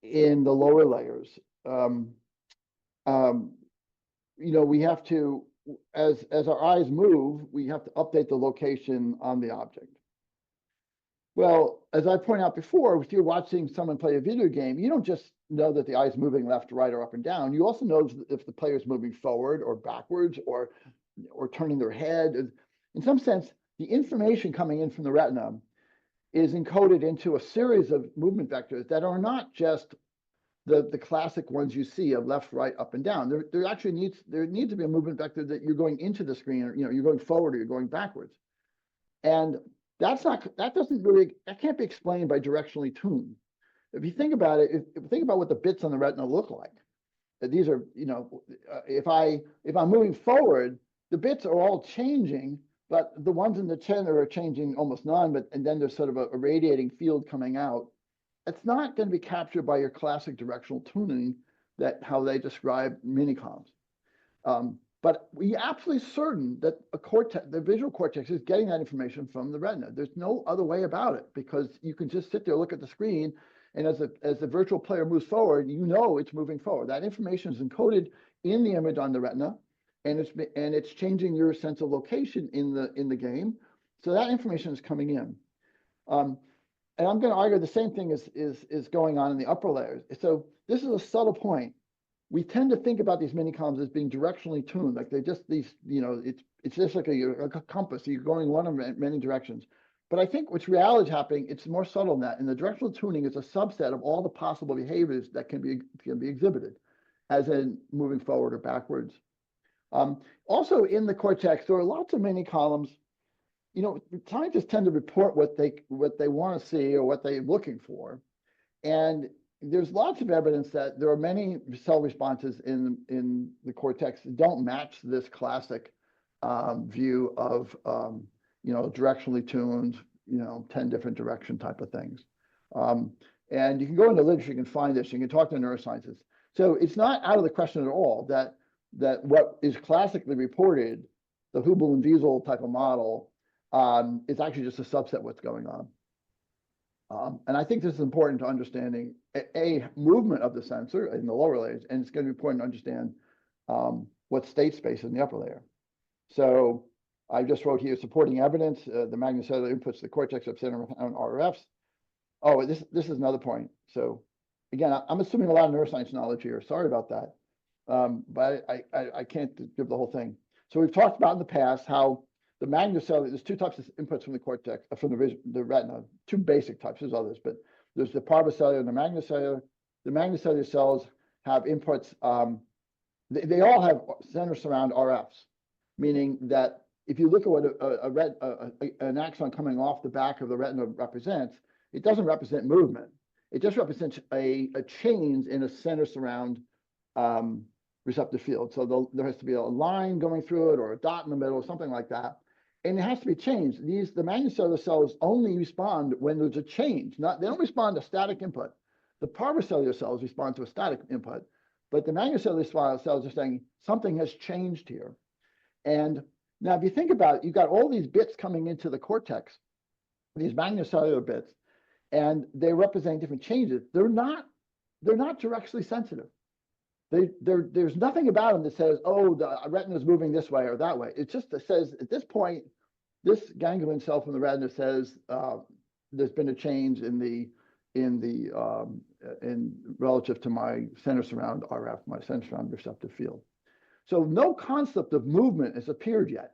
D: lower layers. We have to, as our eyes move, we have to update the location on the object. Well, as I pointed out before, if you're watching someone play a video game, you don't just know that the eye is moving left, right, or up and down. You also know if the player is moving forward or backwards or turning their head. In some sense, the information coming in from the retina is encoded into a series of movement vectors that are not just the classic ones you see of left, right, up, and down. There actually needs to be a movement vector that you're going into the screen, or you're going forward or you're going backwards. And that can't be explained by directionally tuned. If you think about it, if you think about what the bits on the retina look like, these are, if I'm moving forward, the bits are all changing, but the ones in the center are changing almost none, and then there's sort of a radiating field coming out. It's not going to be captured by your classic directional tuning, that how they describe minicoms. But we're absolutely certain that the visual cortex is getting that information from the retina. There's no other way about it, because you can just sit there, look at the screen, and as the virtual player moves forward, it's moving forward. That information is encoded in the image on the retina, and it's changing your sense of location in the game. So that information is coming in. And I'm going to argue the same thing is going on in the upper layers. So this is a subtle point. We tend to think about these minicoms as being directionally tuned, like they're just these, it's just like a compass. You're going one of many directions. But I think what's reality happening, it's more subtle than that. And the directional tuning is a subset of all the possible behaviors that can be exhibited, as in moving forward or backwards. Also in the cortex, there are lots of mini columns. Scientists tend to report what they want to see or what they're looking for. And there's lots of evidence that there are many cell responses in the cortex that don't match this classic view of directionally tuned, 10 different direction type of things. And you can go into literature, you can find this, you can talk to neuroscientists. So it's not out of the question at all that what is classically reported, the Hubel and Wiesel type of model, is actually just a subset of what's going on. And I think this is important to understanding a movement of the sensor in the lower layers, and it's going to be important to understand what state space in the upper layer. So I just wrote here supporting evidence, the magnocellular inputs to the cortex of center on RFs. Oh, this is another point. So again, I'm assuming a lot of neuroscience knowledge here. Sorry about that. But I can't give the whole thing. So we've talked about in the past how the magnocellular, there's two types of inputs from the cortex, from the retina, two basic types, there's others, but there's the parvocellular and the magnocellular. The magnocellular cells have inputs, they all have center surround RFs, meaning that if you look at what an axon coming off the back of the retina represents, it doesn't represent movement. It just represents a change in a center surround receptive field. So there has to be a line going through it or a dot in the middle or something like that. And it has to be changed. The magnocellular cells only respond when there's a change. They don't respond to static input. The parvocellular cells respond to a static input, but the magnocellular cells are saying something has changed here. And now if you think about it, you've got all these bits coming into the cortex, these magnocellular bits, and they represent different changes. They're not directionally sensitive. There's nothing about them that says, oh, the retina is moving this way or that way. It just says at this point, this ganglion cell from the retina says there's been a change in relative to my center surround RF, my center surround receptive field. So no concept of movement has appeared yet.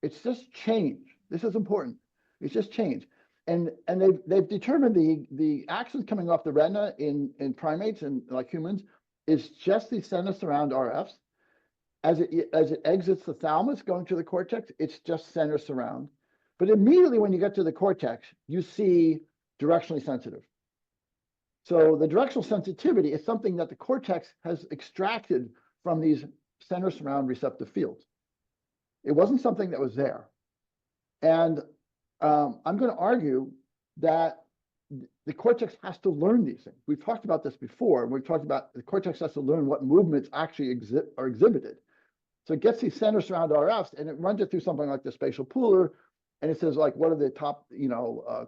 D: It's just change. This is important. It's just change. And they've determined the axons coming off the retina in primates and like humans is just the center surround RFs. As it exits the thalamus going to the cortex, it's just center surround. But immediately when you get to the cortex, you see directionally sensitive. So the directional sensitivity is something that the cortex has extracted from these center surround receptive fields. It wasn't something that was there. And I'm going to argue that the cortex has to learn these things. We've talked about this before. We've talked about the cortex has to learn what movements actually are exhibited. So it gets these center surround RFs and it runs it through something like the spatial pooler. And it says, like, what are the top,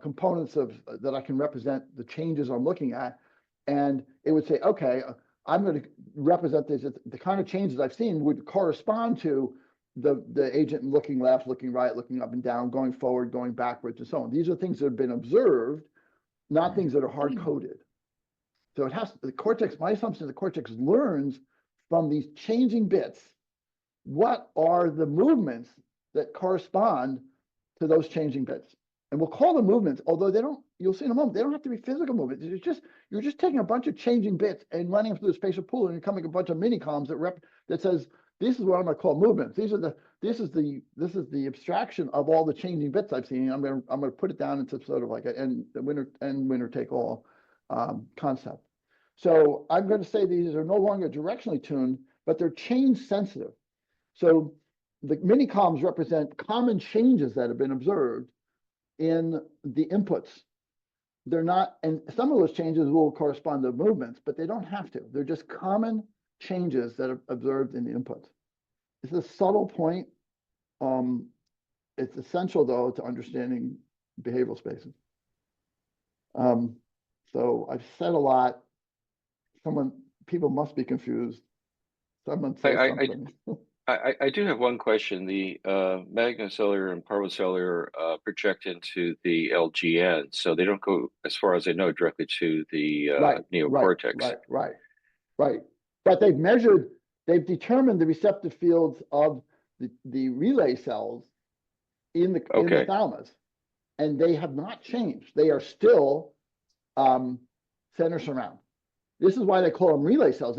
D: components of that I can represent the changes I'm looking at? And it would say, okay, I'm going to represent this. The kind of changes I've seen would correspond to the agent looking left, looking right, looking up and down, going forward, going backwards, and so on. These are things that have been observed, not things that are hard coded. So the cortex, my assumption is the cortex learns from these changing bits what are the movements that correspond to those changing bits. And we'll call them movements, although you'll see in a moment, they don't have to be physical movements. You're just taking a bunch of changing bits and running them through the spatial pool and you're coming a bunch of mini columns that says this is what I'm going to call movements. This is the abstraction of all the changing bits I've seen. I'm going to put it down into sort of like a winner take all concept. So I'm going to say these are no longer directionally tuned, but they're change sensitive. So the mini columns represent common changes that have been observed in the inputs. They're not, and some of those changes will correspond to movements, but they don't have to. They're just common changes that are observed in the inputs. It's a subtle point. It's essential, though, to understanding behavioral spaces. So I've said a lot. People must be confused. Someone say something.
B: I do have one question. The magnocellular and parvocellular project into the LGN, so they don't go, as far as I know, directly to the neocortex.
D: Right. But they've determined the receptive fields of the relay cells in the thalamus, and they have not changed. They are still center surround. This is why they call them relay cells.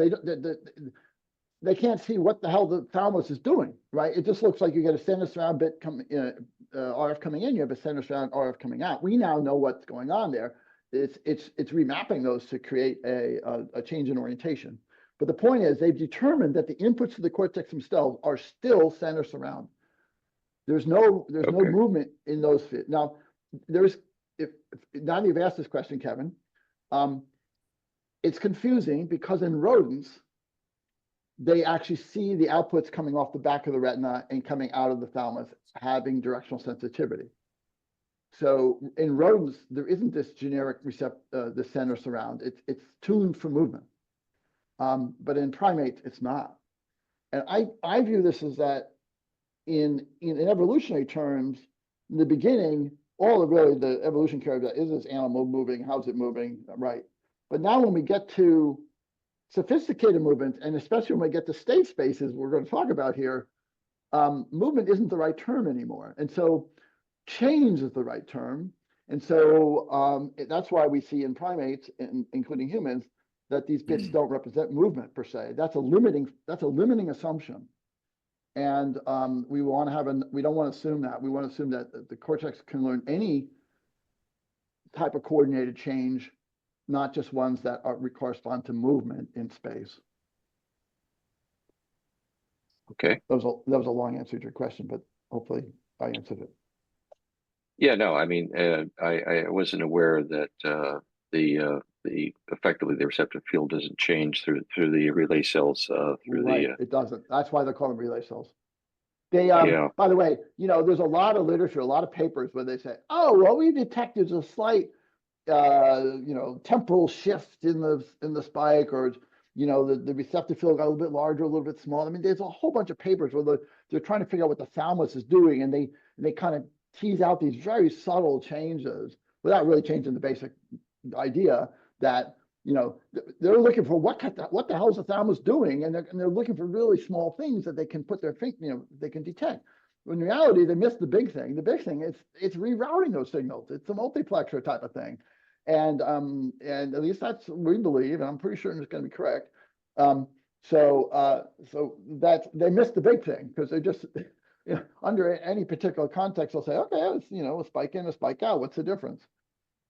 D: They can't see what the hell the thalamus is doing, right? It just looks like you get a center surround bit RF coming in, you have a center surround RF coming out. We now know what's going on there. It's remapping those to create a change in orientation. But the point is, they've determined that the inputs to the cortex themselves are still center surround. There's no movement in those. Now, now that you've asked this question, Kevin, it's confusing because in rodents, they actually see the outputs coming off the back of the retina and coming out of the thalamus, having directional sensitivity. So in rodents, there isn't this generic the center surround. It's tuned for movement. But in primates, it's not. And I view this as that in evolutionary terms, in the beginning, all of really the evolution cared about is this animal moving, how's it moving, right? But now when we get to sophisticated movement, and especially when we get to state spaces we're going to talk about here, movement isn't the right term anymore. And so change is the right term. And so that's why we see in primates, including humans, that these bits don't represent movement per se. That's a limiting assumption. And we don't want to assume that. We want to assume that the cortex can learn any type of coordinated change, not just ones that correspond to movement in space.
B: Okay.
D: That was a long answer to your question, but hopefully I answered it.
B: Yeah, no, I mean, I wasn't aware that effectively the receptive field doesn't change through the relay cells
D: It doesn't. That's why they're called relay cells. They by the way, there's a lot of literature, a lot of papers where they say, oh, what we detected is a slight temporal shift in the spike, or the receptive field got a little bit larger, a little bit smaller. I mean, there's a whole bunch of papers where they're trying to figure out what the thalamus is doing, and they kind of tease out these very subtle changes without really changing the basic idea that they're looking for what the hell is the thalamus doing, and they're looking for really small things that they can put their finger, they can detect. In reality, they missed the big thing. The big thing is it's rerouting those signals. It's a multiplexer type of thing, and at least that's what we believe, and I'm pretty sure it's going to be correct. So that they missed the big thing because they just under any particular context they'll say, okay, it's a spike in, a spike out. What's the difference?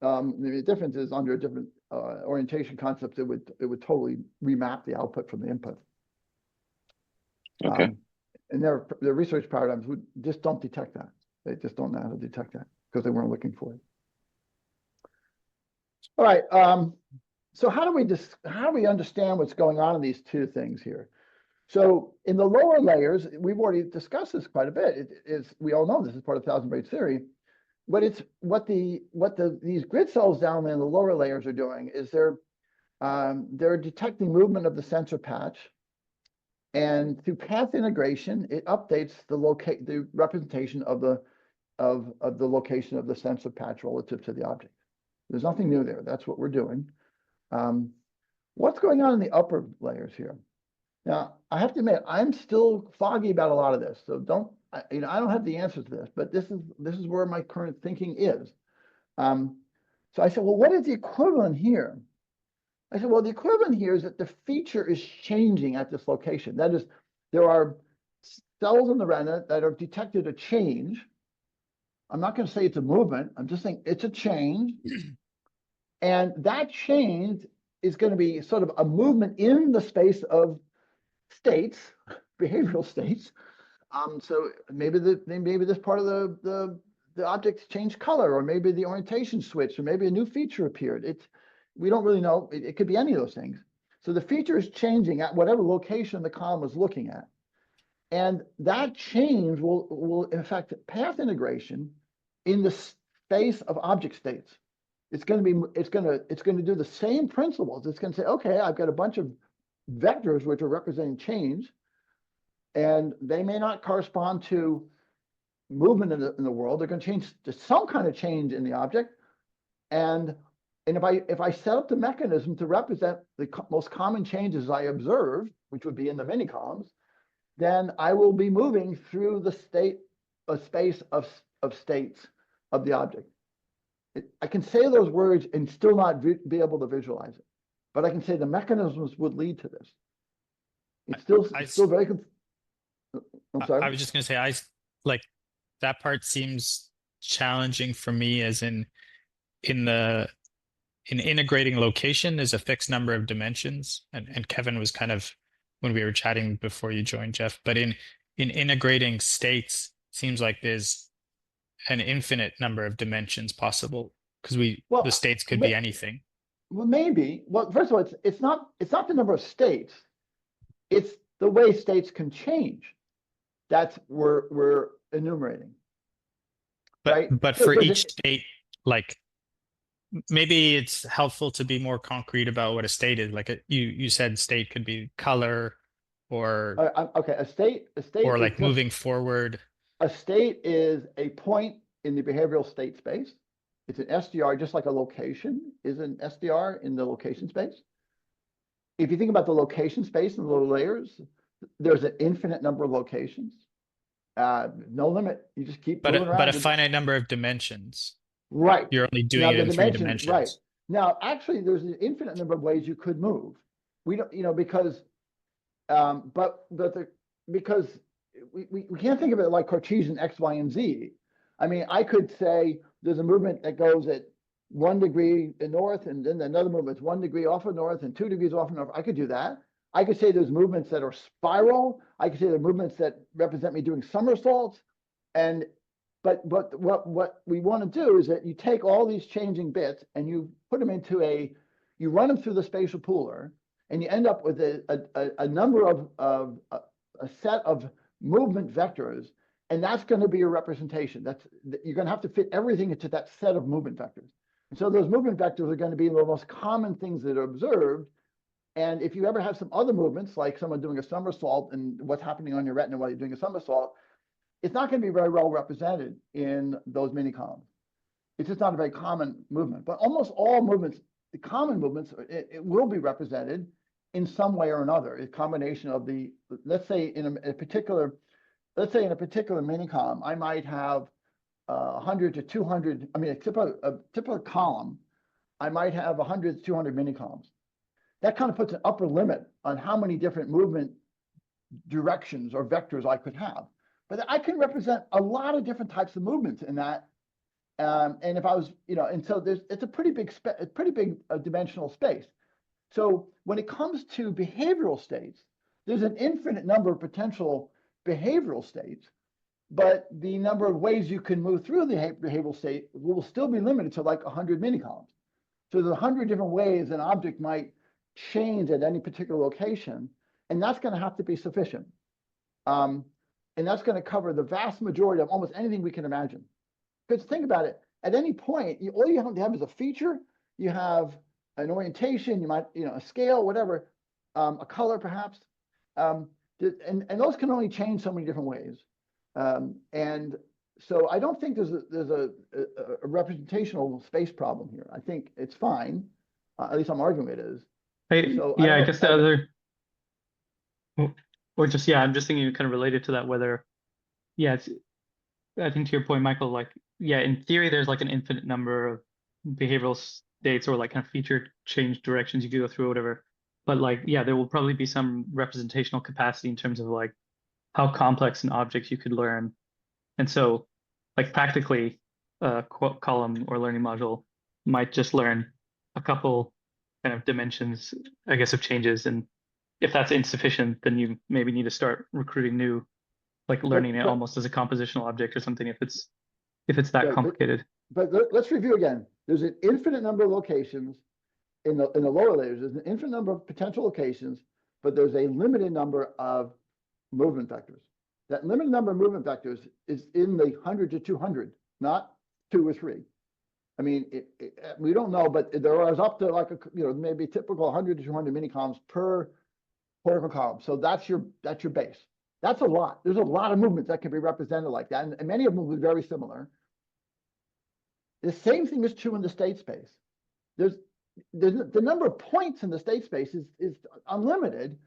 D: The difference is under a different orientation concept, it would totally remap the output from the input.
B: Okay.
D: And their research paradigms would just don't detect that. They just don't know how to detect that because they weren't looking for it. All right. So how do we understand what's going on in these two things here? So in the lower layers, we've already discussed this quite a bit. We all know this is part of thousand braid theory. But it's what these grid cells down there in the lower layers are doing is they're detecting movement of the sensor patch, and through path integration, it updates the representation of the location of the sensor patch relative to the object. There's nothing new there. That's what we're doing. What's going on in the upper layers here? Now, I have to admit, I'm still foggy about a lot of this, so I don't have the answer to this, but this is where my current thinking is. So I said, well, what is the equivalent here? I said, well, the equivalent here is that the feature is changing at this location. That is, there are cells in the retina that have detected a change. I'm not going to say it's a movement. I'm just saying it's a change. And that change is going to be sort of a movement in the space of states, behavioral states. So maybe this part of the object changed color, or maybe the orientation switched, or maybe a new feature appeared. We don't really know. It could be any of those things. So the feature is changing at whatever location the column is looking at. And that change will affect path integration in the space of object states. It's going to do the same principles. It's going to say, okay, I've got a bunch of vectors which are representing change, and they may not correspond to movement in the world. They're going to change to some kind of change in the object. And if I set up the mechanism to represent the most common changes I observe, which would be in the mini columns, then I will be moving through the space of states of the object. I can say those words and still not be able to visualize it, but I can say the mechanisms would lead to this. It's still very. I'm sorry.
F: I was just going to say, like that part seems challenging for me, as in integrating location is a fixed number of dimensions, and Kevin was kind of, when we were chatting before you joined, Jeff, but in integrating states, seems like there's an infinite number of dimensions possible, because the states could be anything.
D: Well, maybe. Well, first of all, it's not the number of states. It's the way states can change. That's we're enumerating.
F: But
D: right?
F: but for each state, like maybe it's helpful to be more concrete about what a state is. Like you said, state could be color, or
D: okay, a state,
F: or like moving forward.
D: A state is a point in the behavioral state space. It's an SDR, just like a location is an SDR in the location space. If you think about the location space and the little layers, there's an infinite number of locations. No limit. You just keep moving around.
F: But a finite number of dimensions.
D: Right.
F: You're only doing it in 3 dimensions.
D: Right. Now, actually, there's an infinite number of ways you could move. We don't, because, because we can't think of it like Cartesian X, Y, and Z. I mean, I could say there's a movement that goes at 1 degree north, and then another movement's 1 degree off of north and 2 degrees off of north. I could do that. I could say there's movements that are spiral. I could say there are movements that represent me doing somersaults. But what we want to do is that you take all these changing bits and you put them into you run them through the spatial pooler, and you end up with a number of a set of movement vectors, and that's going to be a representation. You're going to have to fit everything into that set of movement vectors. And so those movement vectors are going to be the most common things that are observed. And if you ever have some other movements, like someone doing a somersault and what's happening on your retina while you're doing a somersault, it's not going to be very well represented in those mini columns. It's just not a very common movement. But almost all movements, the common movements, it will be represented in some way or another. A combination of let's say in a particular mini column, I might have 100 to 200. I mean, a typical column, I might have 100 to 200 mini columns. That kind of puts an upper limit on how many different movement directions or vectors I could have. But I can represent a lot of different types of movements in that. And if I was, and so it's a pretty big dimensional space. So when it comes to behavioral states, there's an infinite number of potential behavioral states, but the number of ways you can move through the behavioral state will still be limited to like 100 mini columns. So there's 100 different ways an object might change at any particular location, and that's going to have to be sufficient. And that's going to cover the vast majority of almost anything we can imagine. Because think about it, at any point, all you have to have is a feature, you have an orientation, you might, a scale, whatever, a color perhaps, and those can only change so many different ways. And so I don't think there's a representational space problem here. I think it's fine. At least I'm arguing it is.
A: I guess the other, or just, I'm just thinking kind of related to that, whether, I think to your point, Michael, like, in theory, there's like an infinite number of behavioral states or like kind of feature change directions you could go through or whatever. but like, yeah, there will probably be some representational capacity in terms of like how complex an object you could learn. And so like practically a column or learning module might just learn a couple kind of dimensions, I guess, of changes. And if that's insufficient, then you maybe need to start recruiting new, like learning it
D: but-
A: almost as a compositional object or something if it's that
D: Right,
A: complicated.
D: But let's review again. There's an infinite number of locations in the lower layers. There's an infinite number of potential locations, but there's a limited number of movement vectors. That limited number of movement vectors is in the 100 to 200, not 2 or 3. I mean, we don't know, but there is up to like maybe typical 100 to 200 mini columns per vertical column. So that's your base. That's a lot. There's a lot of movements that can be represented like that, and many of them will be very similar. The same thing is true in the state space. There's the number of points in the state space is unlimited,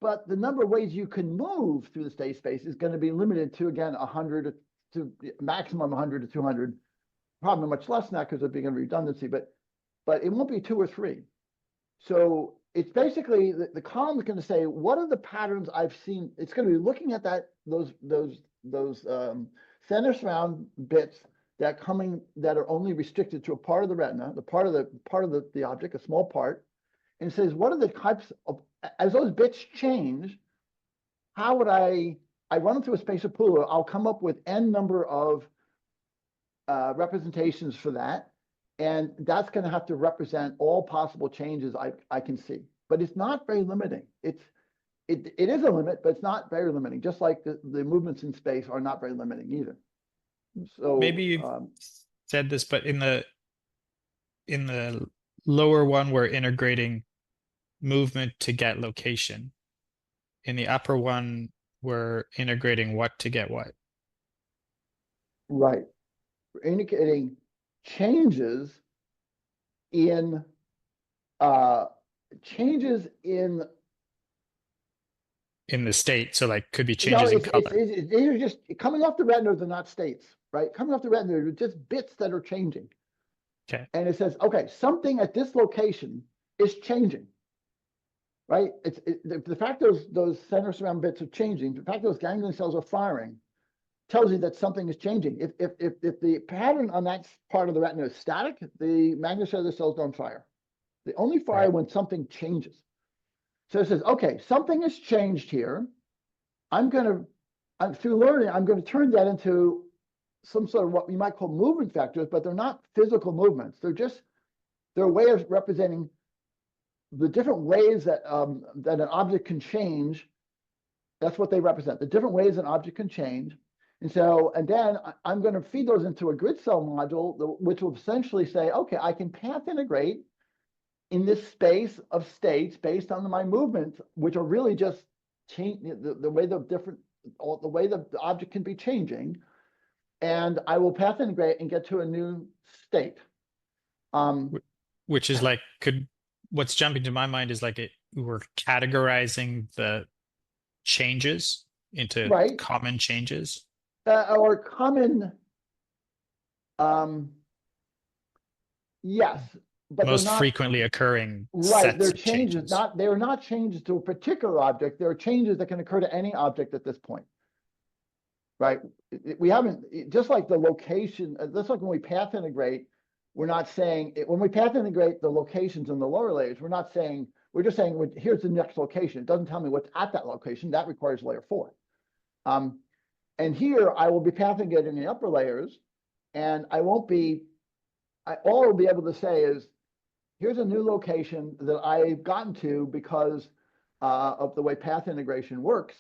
D: but the number of ways you can move through the state space is going to be limited to, again, 100 to maximum 100 to 200. Probably much less than that because there'd be going to be redundancy, but it won't be 2 or 3. So it's basically the column is going to say, what are the patterns I've seen? It's going to be looking at those center surround bits that are only restricted to a part of the retina, the part of the object, a small part, and it says, what are the types of, as those bits change, how would I run them through a spatial pool, I'll come up with n number of representations for that, and that's going to have to represent all possible changes I can see. But it's not very limiting. It is a limit, but it's not very limiting, just like the movements in space are not very limiting either. So
F: Maybe you've said this, but in the lower one, we're integrating movement to get location. In the upper one, we're integrating what to get what.
D: right. We're indicating changes in
F: the state. So like could be changes in color.
D: These are just coming off the retina, they're not states, right? Coming off the retina, they're just bits that are changing.
F: Okay.
D: And it says, okay, something at this location is changing, right? The fact those center surround bits are changing, the fact those ganglion cells are firing, tells you that something is changing. If the pattern on that part of the retina is static, the magnocellular cells don't fire. They only fire when something changes. So it says, okay, something has changed here. Through learning, I'm going to turn that into some sort of what you might call movement vectors, but they're not physical movements. They're a way of representing the different ways that an object can change. That's what they represent, the different ways an object can change. And then I'm going to feed those into a grid cell module, which will essentially say, okay, I can path integrate in this space of states based on my movements, which are really just change the way the object can be changing, and I will path integrate and get to a new state.
F: Which is like what's jumping to my mind is like we're categorizing the changes into common changes.
D: Or common, yes, but
F: most
D: they're not
F: frequently occurring
D: right. They're
F: sets
D: changes,
F: changes.
D: they're not changes to a particular object. They're changes that can occur to any object at this point. Right? We haven't, just like the location, just like when we path integrate, we're not saying when we path integrate the locations in the lower layers, we're not saying, we're just saying here's the next location. It doesn't tell me what's at that location. That requires layer 4. And here I will be pathing it in the upper layers, and all I'll be able to say is, here's a new location that I've gotten to because of the way path integration works.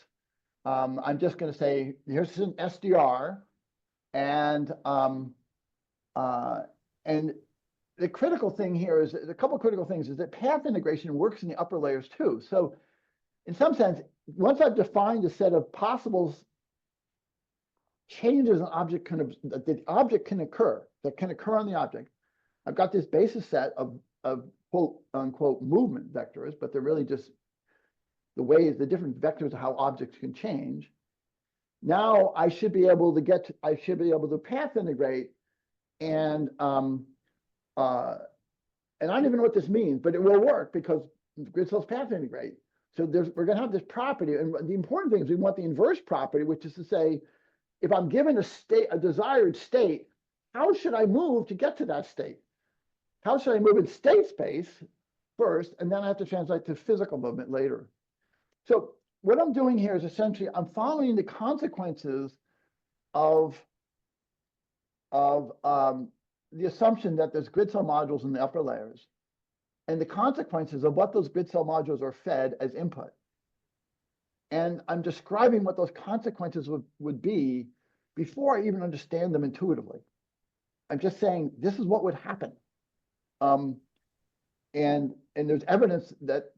D: I'm just going to say, here's an SDR, and the critical thing here is, a couple of critical things, is that path integration works in the upper layers too. So in some sense, once I've defined a set of possible changes an object that the object can occur on the object, I've got this basis set of quote unquote movement vectors, but they're really just the different vectors of how objects can change. Now I should be able to path integrate, and I don't even know what this means, but it will work because grid cells path integrate. So we're going to have this property, and the important thing is we want the inverse property, which is to say, if I'm given a desired state, how should I move to get to that state? How should I move in state space first, and then I have to translate to physical movement later? So what I'm doing here is essentially I'm following the consequences of the assumption that there's grid cell modules in the upper layers, and the consequences of what those grid cell modules are fed as input. And I'm describing what those consequences would be before I even understand them intuitively. I'm just saying this is what would happen. And there's evidence that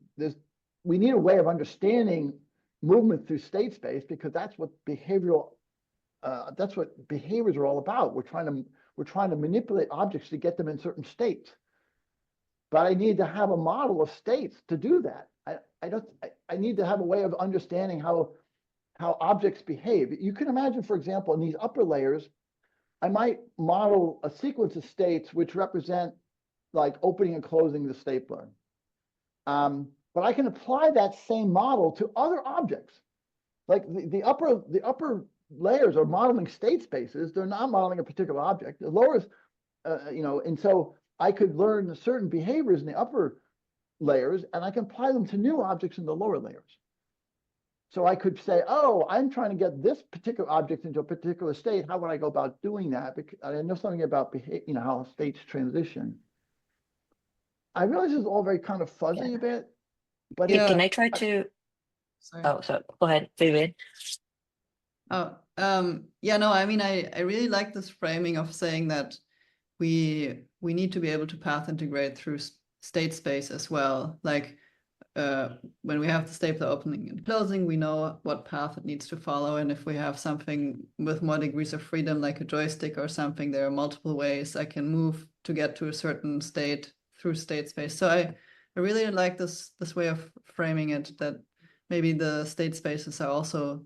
D: we need a way of understanding movement through state space, because that's what behaviors are all about. We're trying to manipulate objects to get them in certain states. But I need to have a model of states to do that. I need to have a way of understanding how objects behave. You can imagine, for example, in these upper layers, I might model a sequence of states which represent like opening and closing the stapler. But I can apply that same model to other objects. Like the upper layers are modeling state spaces. They're not modeling a particular object. The lower is, and so I could learn certain behaviors in the upper layers, and I can apply them to new objects in the lower layers. So I could say, oh, I'm trying to get this particular object into a particular state. How would I go about doing that? Because I know something about how states transition. I realize this is all very kind of fuzzy a bit, but
E: Can I try to?
C: Sorry.
E: Oh, sorry. Go ahead, Vivian.
C: Oh, yeah, no, I mean, I really like this framing of saying that we need to be able to path integrate through state space as well. Like when we have the stapler opening and closing, we know what path it needs to follow. And if we have something with more degrees of freedom, like a joystick or something, there are multiple ways I can move to get to a certain state through state space. So I really like this way of framing it, that maybe the state spaces are also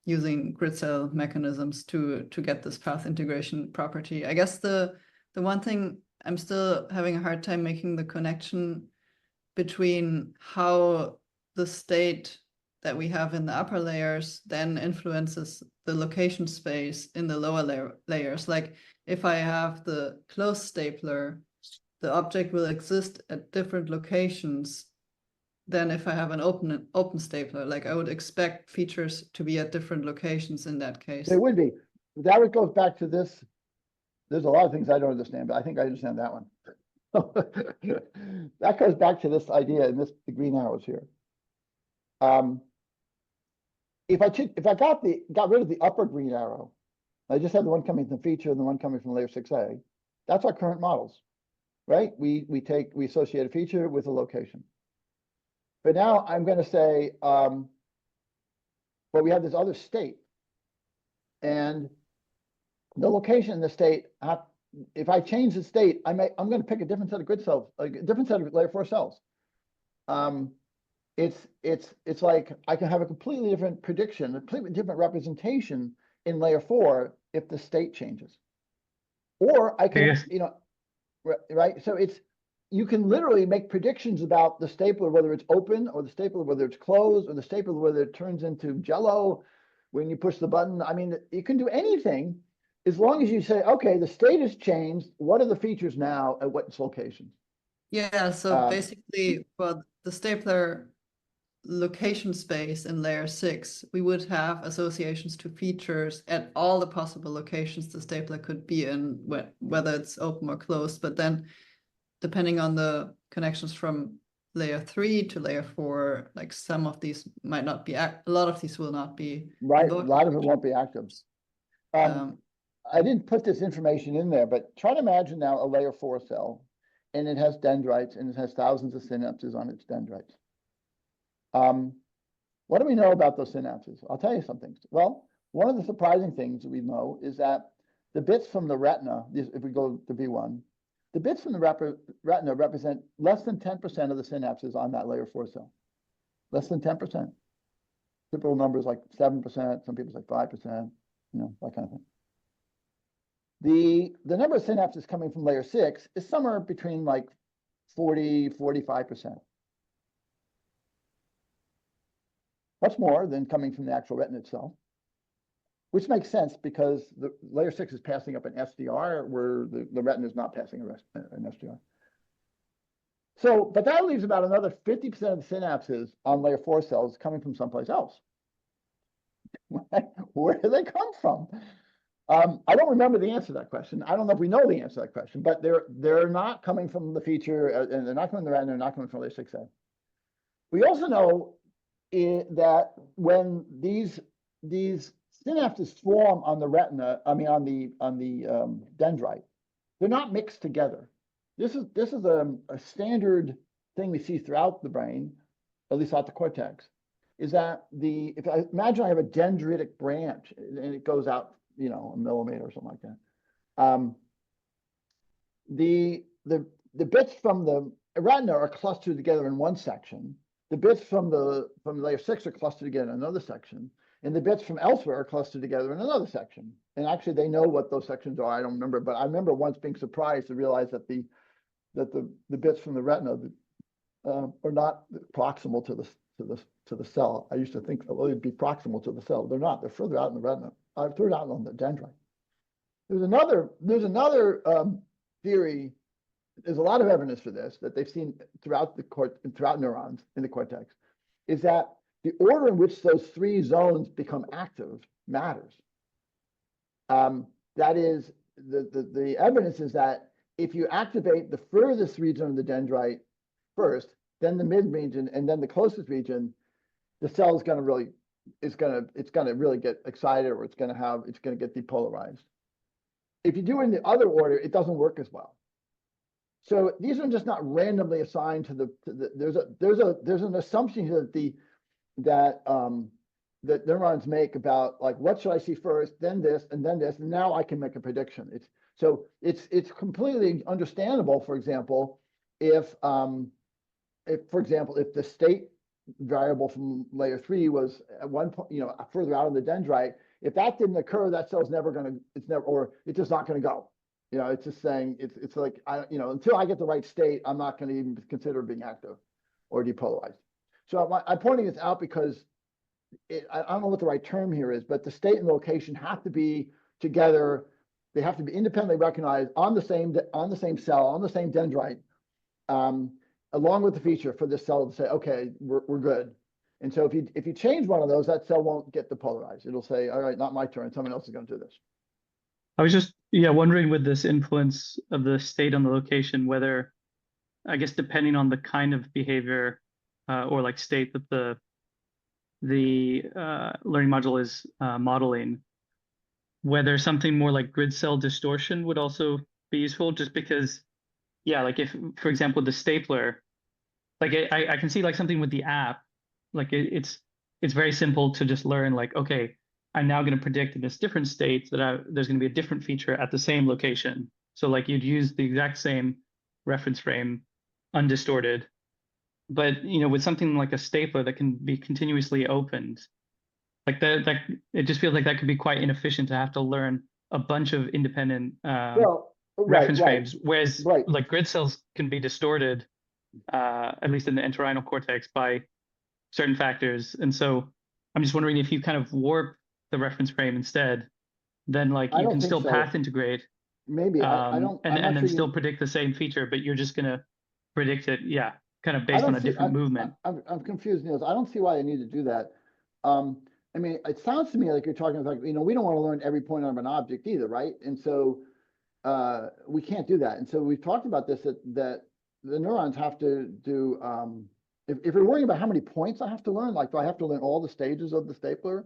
C: using grid cell mechanisms to get this path integration property. I guess the one thing I'm still having a hard time making the connection between how the state that we have in the upper layers then influences the location space in the lower layers. Like if I have the closed stapler, the object will exist at different locations than if I have an open stapler. Like I would expect features to be at different locations in that case.
D: It would be. That goes back to this. There's a lot of things I don't understand, but I think I understand that one. That goes back to this idea in the green arrows here. If I got rid of the upper green arrow, I just had the one coming from feature and the one coming from layer 6A. That's our current models, right? We associate a feature with a location. But now I'm going to say, but we have this other state, and the location in the state, if I change the state, I'm going to pick a different set of grid cells, a different set of layer 4 cells. It's like I can have a completely different prediction, a completely different representation in layer 4 if the state changes. Or I can, right? So you can literally make predictions about the stapler, whether it's open, or the stapler, whether it's closed, or the stapler, whether it turns into jello when you push the button. I mean, you can do anything as long as you say, okay, the state has changed. What are the features now at what locations?
C: Yeah, so basically, for the stapler location space in layer 6, we would have associations to features at all the possible locations the stapler could be in, whether it's open or closed. But then depending on the connections from layer 3 to layer 4, like some of these might not be, a lot of these will not be.
D: Right, a lot of it won't be active. I didn't put this information in there, but try to imagine now a layer 4 cell, and it has dendrites, and it has thousands of synapses on its dendrites. What do we know about those synapses? I'll tell you some things. Well, one of the surprising things that we know is that the bits from the retina, if we go to V1, the bits from the retina represent less than 10% of the synapses on that layer 4 cell. Less than 10%. Typical numbers like 7%, some people say 5%, that kind of thing. The number of synapses coming from layer 6 is somewhere between like 40, 45%. much more than coming from the actual retina itself. Which makes sense because the layer 6 is passing up an SDR where the retina is not passing an SDR. So, but that leaves about another 50% of the synapses on layer 4 cells coming from someplace else. Where do they come from? I don't remember the answer to that question. I don't know if we know the answer to that question, but they're not coming from the feature, and they're not coming from the retina, they're not coming from layer 6A. We also know that when these synapses form on the retina, I mean on the dendrite, they're not mixed together. This is a standard thing we see throughout the brain, at least throughout the cortex, is that if I imagine I have a dendritic branch and it goes out, you know, a millimeter or something like that. The bits from the retina are clustered together in one section. The bits from layer 6 are clustered together in another section, and the bits from elsewhere are clustered together in another section. And actually, they know what those sections are. I don't remember, but I remember once being surprised to realize that the bits from the retina are not proximal to the cell. I used to think that they'd be proximal to the cell. They're not. They're further out in the retina. Further out on the dendrite. There's another theory. There's a lot of evidence for this that they've seen throughout neurons in the cortex, is that the order in which those 3 zones become active matters. That is, the evidence is that if you activate the furthest region of the dendrite first, then the mid region, and then the closest region, the cell is going to really, it's going to really get excited, or it's going to get depolarized. If you do it in the other order, it doesn't work as well. So these are just not randomly assigned to there's an assumption here that neurons make about, like, what should I see first, then this, and now I can make a prediction. It's completely understandable, for example, if the state variable from layer 3 was at one point, you know, further out on the dendrite, if that didn't occur, that cell's it's just not going to go. You know, it's just saying, it's like, until I get the right state, I'm not going to even consider being active or depolarized. So I'm pointing this out because I don't know what the right term here is, but the state and location have to be together. They have to be independently recognized on the same cell, on the same dendrite, along with the feature for this cell to say, okay, we're good. And so if you change one of those, that cell won't get depolarized. It'll say, all right, not my turn. Someone else is going to do this.
A: I was just wondering, with this influence of the state on the location, whether, I guess, depending on the kind of behavior or like state that the learning module is modeling, whether something more like grid cell distortion would also be useful, just because, like if, for example, the stapler, like I can see like something with the app, like it's very simple to just learn, like, okay, I'm now going to predict in this different state that there's going to be a different feature at the same location. So like you'd use the exact same reference frame, undistorted. But with something like a stapler that can be continuously opened, like that it just feels like that could be quite inefficient to have to learn a bunch of independent reference frames. Whereas like grid cells can be distorted, at least in the entorhinal cortex, by certain factors. And so I'm just wondering if you kind of warp the reference frame instead, then like you can still path integrate.
D: Maybe
A: and then still predict the same feature, but you're just gonna predict it, kind of based on a different movement.
D: I'm confused, Niels. I don't see why I need to do that. I mean, it sounds to me like you're talking about, we don't want to learn every point of an object either, right? And so we can't do that. And so we've talked about this, that the neurons have to do, if we're worrying about how many points I have to learn, like, do I have to learn all the stages of the stapler?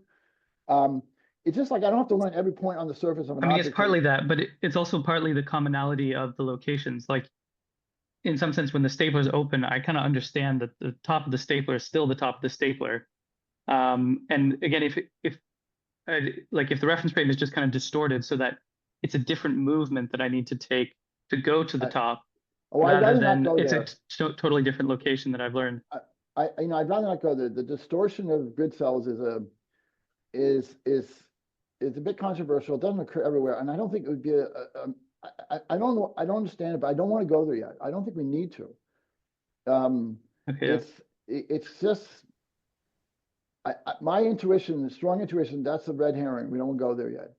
D: It's just like I don't have to learn every point on the surface of an object.
A: It's partly that, but it's also partly the commonality of the locations. Like, in some sense, when the stapler is open, I kind of understand that the top of the stapler is still the top of the stapler. And again, if the reference frame is just kind of distorted so that it's a different movement that I need to take to go to the top, rather than it's a totally different location that I've learned.
D: I'd rather not go there. The distortion of grid cells is a bit controversial. It doesn't occur everywhere, and I don't think it would be I don't know. I don't understand it, but I don't want to go there yet. I don't think we need to.
A: Okay.
D: It's just, my intuition, strong intuition, that's a red herring. We don't go there yet.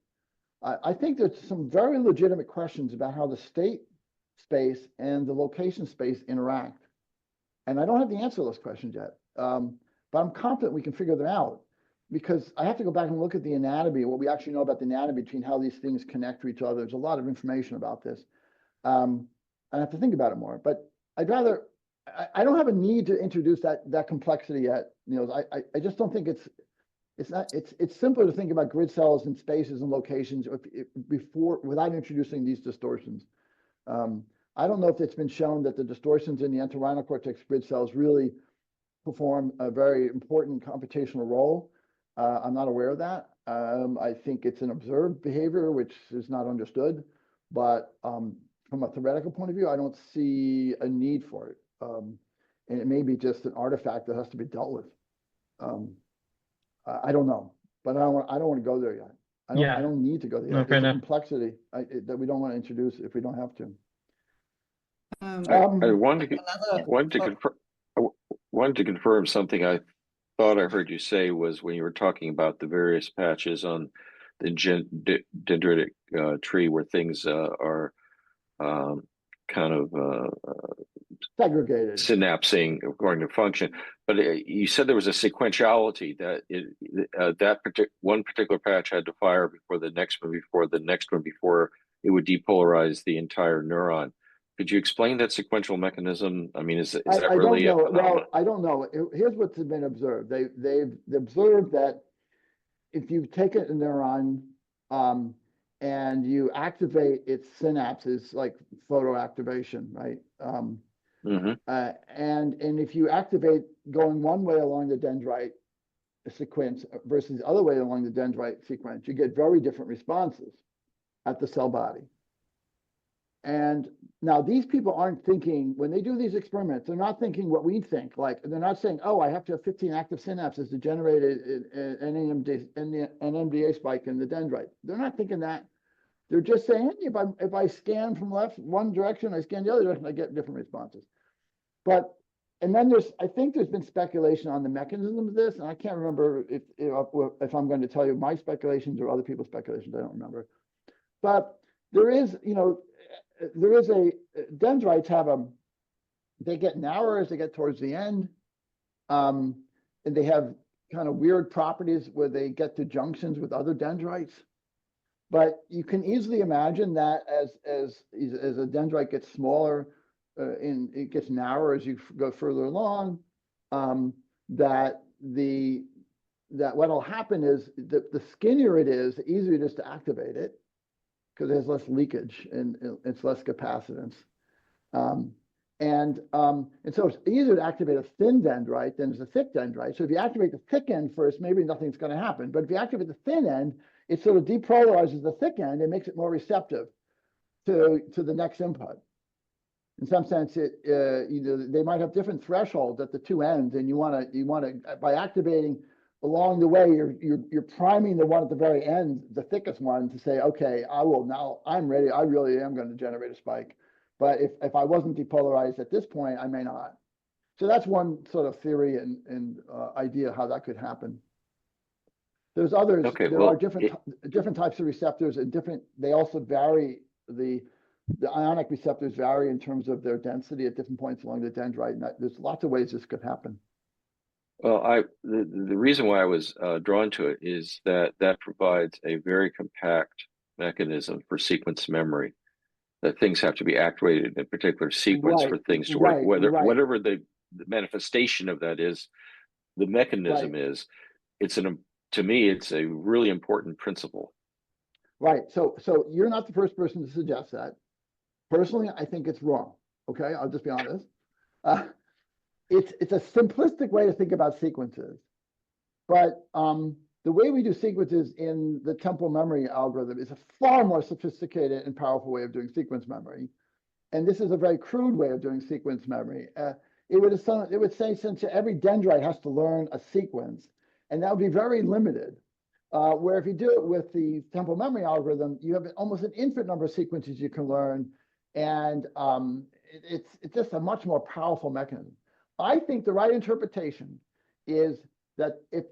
D: I think there's some very legitimate questions about how the state space and the location space interact. And I don't have the answer to those questions yet. But I'm confident we can figure them out, because I have to go back and look at the anatomy, what we actually know about the anatomy between how these things connect to each other. There's a lot of information about this. I have to think about it more, but I'd rather, I don't have a need to introduce that complexity yet, Niels. I just don't think it's simpler to think about grid cells and spaces and locations without introducing these distortions. I don't know if it's been shown that the distortions in the entorhinal cortex grid cells really perform a very important computational role. I'm not aware of that. I think it's an observed behavior, which is not understood, but from a theoretical point of view, I don't see a need for it. And it may be just an artifact that has to be dealt with. I don't know, but I don't want to go there yet. I don't need to go there yet.
A: fair
D: It's a
A: enough.
D: complexity that we don't want to introduce if we don't have to.
B: I wanted to
C: another-
B: wanted to confirm something I thought I heard you say was when you were talking about the various patches on the dendritic tree where things are kind of
D: Segregated.
B: synapsing according to function. But you said there was a sequentiality that one particular patch had to fire before the next one, before it would depolarize the entire neuron. Could you explain that sequential mechanism? I mean, is that really a phenomenon?
D: Well, I don't know. Here's what's been observed. They've observed that if you take a neuron and you activate its synapses, like photoactivation, right? And if you activate going one way along the dendrite sequence versus the other way along the dendrite sequence, you get very different responses at the cell body. And now these people aren't thinking, when they do these experiments, they're not thinking what we think. Like, they're not saying, oh, I have to have 15 active synapses to generate an NMDA spike in the dendrite. They're not thinking that. They're just saying, if I scan from one direction, I scan the other direction, I get different responses. And then I think there's been speculation on the mechanism of this, and I can't remember if I'm going to tell you my speculations or other people's speculations. I don't remember. But there is, dendrites they get narrower as they get towards the end. And they have kind of weird properties where they get to junctions with other dendrites. But you can easily imagine that as a dendrite gets smaller, and it gets narrower as you go further along, that what'll happen is that the skinnier it is, the easier it is to activate it, because there's less leakage and it's less capacitance. And so it's easier to activate a thin dendrite than a thick dendrite. So if you activate the thick end first, maybe nothing's going to happen. But if you activate the thin end, it sort of depolarizes the thick end and makes it more receptive to the next input. In some sense, they might have different thresholds at the two ends, and you want to by activating along the way, you're priming the one at the very end, the thickest one, to say, okay, I'm ready. I really am going to generate a spike. But if I wasn't depolarized at this point, I may not. So that's one sort of theory and idea how that could happen. There's others.
B: Okay,
D: there are different types of receptors, and they also vary. The ionic receptors vary in terms of their density at different points along the dendrite. And there's lots of ways this could happen.
B: Well, the reason why I was drawn to it is that provides a very compact mechanism for sequence memory. That things have to be activated in a particular sequence for things to work. Whatever the manifestation of that is, the mechanism is. To me, it's a really important principle.
D: Right. So you're not the first person to suggest that. Personally, I think it's wrong. Okay, I'll just be honest. It's a simplistic way to think about sequences, but the way we do sequences in the temporal memory algorithm is a far more sophisticated and powerful way of doing sequence memory. And this is a very crude way of doing sequence memory. It would say since every dendrite has to learn a sequence, and that would be very limited. Where if you do it with the temporal memory algorithm, you have almost an infinite number of sequences you can learn, and it's just a much more powerful mechanism. I think the right interpretation is that if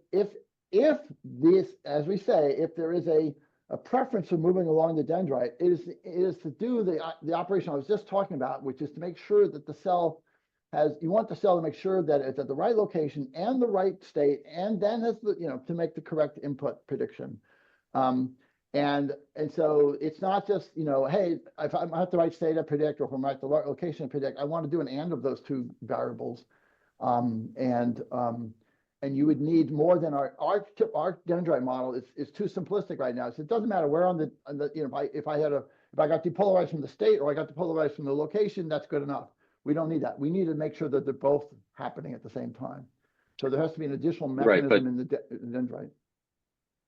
D: this, as we say, if there is a preference for moving along the dendrite, it is to do the operation I was just talking about, which is to make sure that the cell you want the cell to make sure that it's at the right location and the right state, and then has to make the correct input prediction. And so it's not just, hey, if I'm at the right state I predict, or if I'm at the right location I predict, I want to do an and of those two variables. And you would need more than our dendrite model is too simplistic right now. So it doesn't matter where on the if I got depolarized from the state or I got depolarized from the location, that's good enough. We don't need that. We need to make sure that they're both happening at the same time. So there has to be an additional mechanism in the dendrite.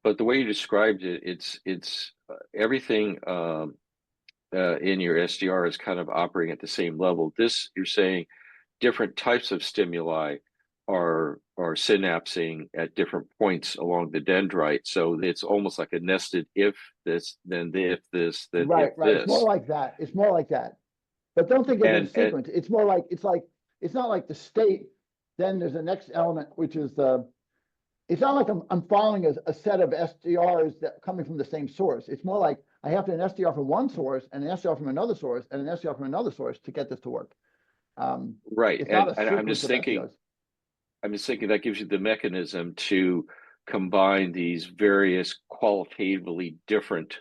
B: But the way you described it, it's everything in your SDR is kind of operating at the same level. This, you're saying different types of stimuli are synapsing at different points along the dendrite. So it's almost like a nested if this, then if this, then
D: right,
B: if
D: right.
B: this.
D: It's more like that. It's more like that. But don't think of it as sequence. It's more like it's not like the state. Then there's the next element, which is it's not like I'm following a set of SDRs that coming from the same source. It's more like I have an SDR from one source and an SDR from another source and an SDR from another source to get this to work.
B: Right.
D: It's
B: And
D: not a
B: I'm just
D: sequence of
B: thinking,
D: SDRs.
B: that gives you the mechanism to combine these various qualitatively different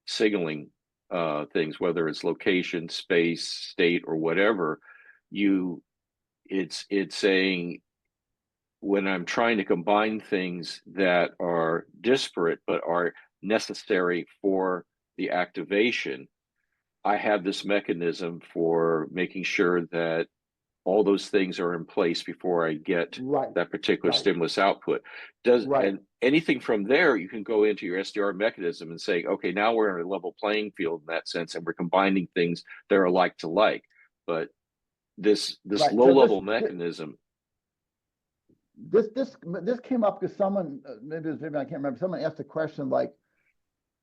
B: signaling things, whether it's location, space, state, or whatever. It's saying, when I'm trying to combine things that are disparate but are necessary for the activation, I have this mechanism for making sure that all those things are in place before I get that particular stimulus output. And anything from there, you can go into your SDR mechanism and say, okay, now we're in a level playing field in that sense, and we're combining things that are like to like. But this low-level mechanism.
D: This came up because someone, maybe it was Vivian, I can't remember, someone asked a question like,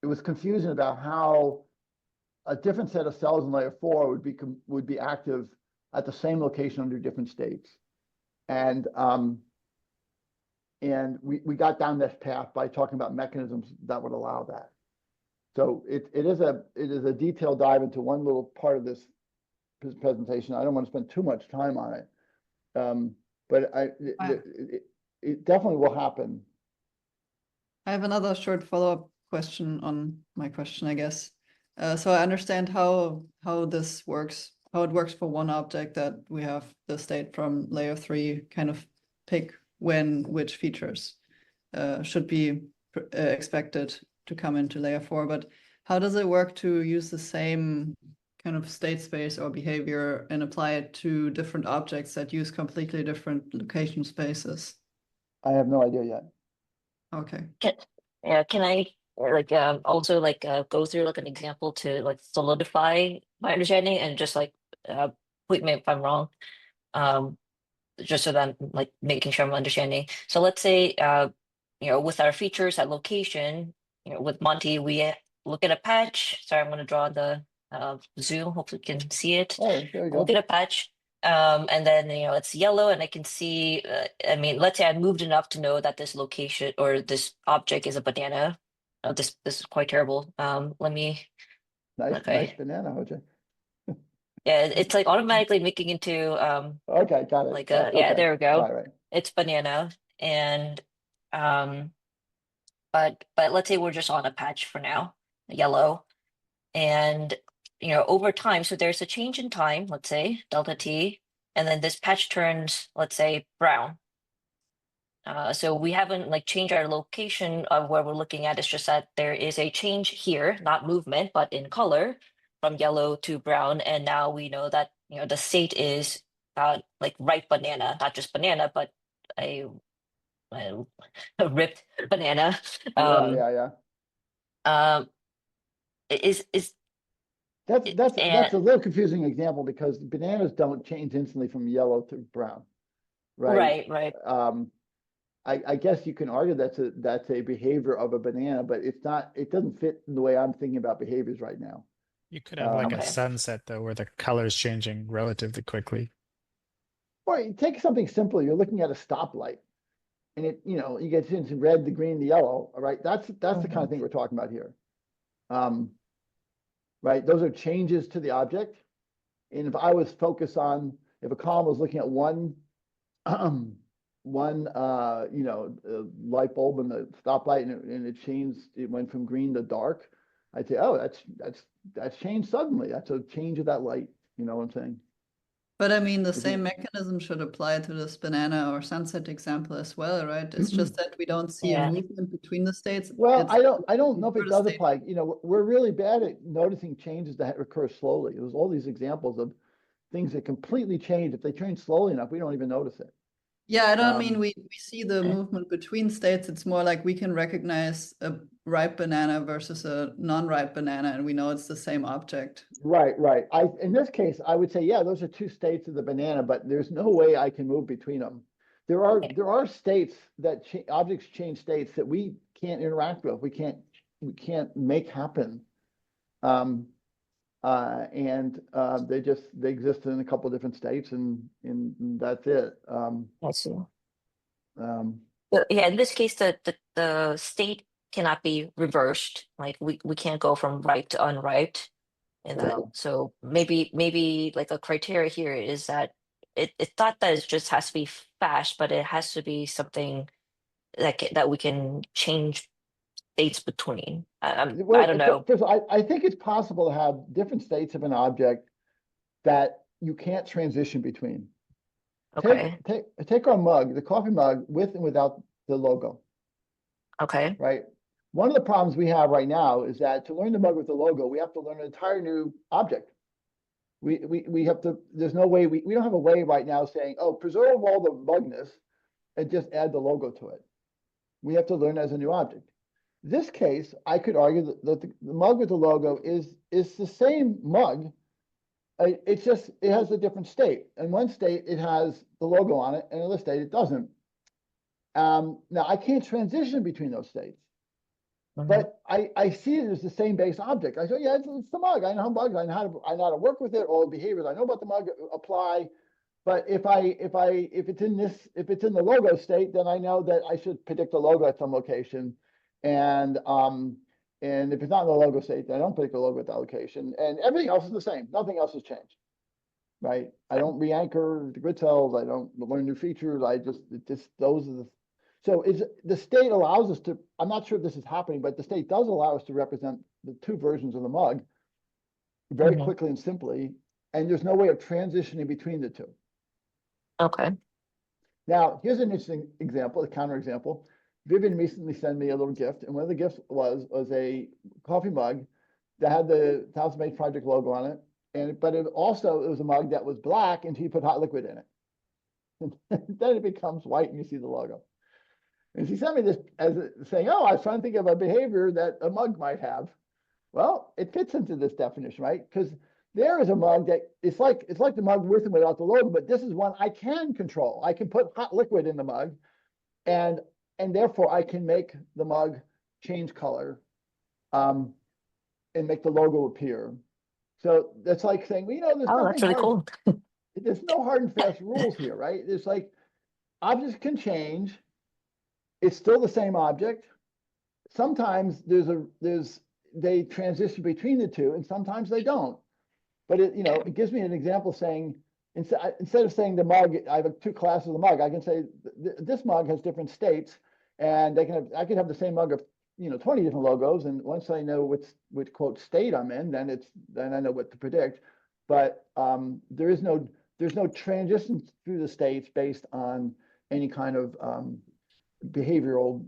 D: it was confusing about how a different set of cells in layer 4 would be active at the same location under different states. And we got down this path by talking about mechanisms that would allow that. So it is a detailed dive into one little part of this presentation. I don't want to spend too much time on it. But it definitely will happen.
C: I have another short follow-up question on my question, I guess. So I understand how this works, how it works for one object, that we have the state from layer 3 kind of pick which features should be expected to come into layer 4. But how does it work to use the same kind of state space or behavior and apply it to different objects that use completely different location spaces?
D: I have no idea yet.
C: Okay.
E: Can I also go through like an example to solidify my understanding, and just point me if I'm wrong, just so that I'm making sure I'm understanding. So let's say with our features at location, with Monty, we look at a patch. Sorry, I'm going to draw the zoom. Hopefully you can see it.
D: Oh, there you go.
E: Look at a patch. And then it's yellow, and I can see, let's say I moved enough to know that this location or this object is a banana. This is quite terrible. Let me.
D: Nice banana, Hoja.
E: Yeah, it's automatically making into
D: okay, got it.
E: Yeah, there we go.
D: Right.
E: It's banana, and but let's say we're just on a patch for now, yellow, and over time, so there's a change in time, let's say delta t, and then this patch turns, let's say, brown. So we haven't changed our location of where we're looking at. It's just that there is a change here, not movement, but in color from yellow to brown. And now we know that the state is ripe banana, not just banana, but a ripped banana.
D: Yeah. That's a little confusing example, because bananas don't change instantly from yellow to brown, right?
E: Right.
D: I guess you can argue that's a behavior of a banana, but it's not. It doesn't fit in the way I'm thinking about behaviors right now.
F: You could have a sunset though, where the color is changing relatively quickly.
D: Or you take something simple. You're looking at a stoplight. and it, you know, you get into red, the green, the yellow, all right? That's the kind of thing we're talking about here. Right, those are changes to the object. And if I was focused on, if a column was looking at one, you know, light bulb and the stoplight, and it changed, it went from green to dark, I'd say, oh, that's changed suddenly. That's a change of that light. You know what I'm saying?
C: But I mean, the same mechanism should apply to this banana or sunset example as well, right? It's just that we don't see a movement between the states.
D: Well,
C: It's
D: I don't know if it does
C: state.
D: apply. You know, we're really bad at noticing changes that occur slowly. There's all these examples of things that completely change. If they change slowly enough, we don't even notice it.
C: Yeah, I don't mean we see the movement between states. It's more like we can recognize a ripe banana versus a non-ripe banana, and we know it's the same object.
D: Right. In this case, I would say, yeah, those are two states of the banana, but there's no way I can move between them. There are states that objects change states that we can't interact with. We can't make happen. They exist in a couple of different states, and that's it.
E: I see. Yeah, in this case, the state cannot be reversed. Like we can't go from ripe to unripe. And that, so maybe like a criteria here is that it's not that it just has to be fast, but it has to be something that we can change states between. I don't know.
D: First of all, I think it's possible to have different states of an object that you can't transition between.
E: Okay.
D: Take our mug, the coffee mug, with and without the logo.
E: Okay.
D: Right. One of the problems we have right now is that to learn the mug with the logo, we have to learn an entire new object. We have to, there's no way, we don't have a way right now saying, oh, preserve all the mugness and just add the logo to it. We have to learn as a new object. This case, I could argue that the mug with the logo is the same mug. It's just, it has a different state. In one state, it has the logo on it, and in another state, it doesn't. Now, I can't transition between those states. But I see it as the same base object. I say, yeah, it's the mug. I know how mugs. I know how to work with it. All the behaviors I know about the mug apply. But if it's in the logo state, then I know that I should predict a logo at some location. And if it's not in the logo state, then I don't predict a logo at that location. And everything else is the same. Nothing else has changed. Right? I don't re-anchor the grid cells. I don't learn new features. Those are the. So the state allows us to, I'm not sure if this is happening, but the state does allow us to represent the two versions of the mug very quickly and simply, and there's no way of transitioning between the two.
E: Okay.
D: Now, here's an interesting example, a counterexample. Vivian recently sent me a little gift, and one of the gifts was a coffee mug that had the Thousand Maids Project logo on it, but it was a mug that was black, and she put hot liquid in it. And then it becomes white, and you see the logo. And she sent me this as saying, oh, I was trying to think of a behavior that a mug might have. Well, it fits into this definition, right? Because there is a mug that it's like the mug with and without the logo, but this is one I can control. I can put hot liquid in the mug, and therefore I can make the mug change color and make the logo appear. So that's like saying, well, you know,
E: That's really cool.
D: There's no hard and fast rules here, right? It's like objects can change. It's still the same object. Sometimes they transition between the two, and sometimes they don't. But it gives me an example saying, instead of saying the mug, I have two classes of the mug. I can say this mug has different states, and I can have the same mug of 20 different logos, and once I know which quote state I'm in, then I know what to predict. But there's no transition through the states based on any kind of behavioral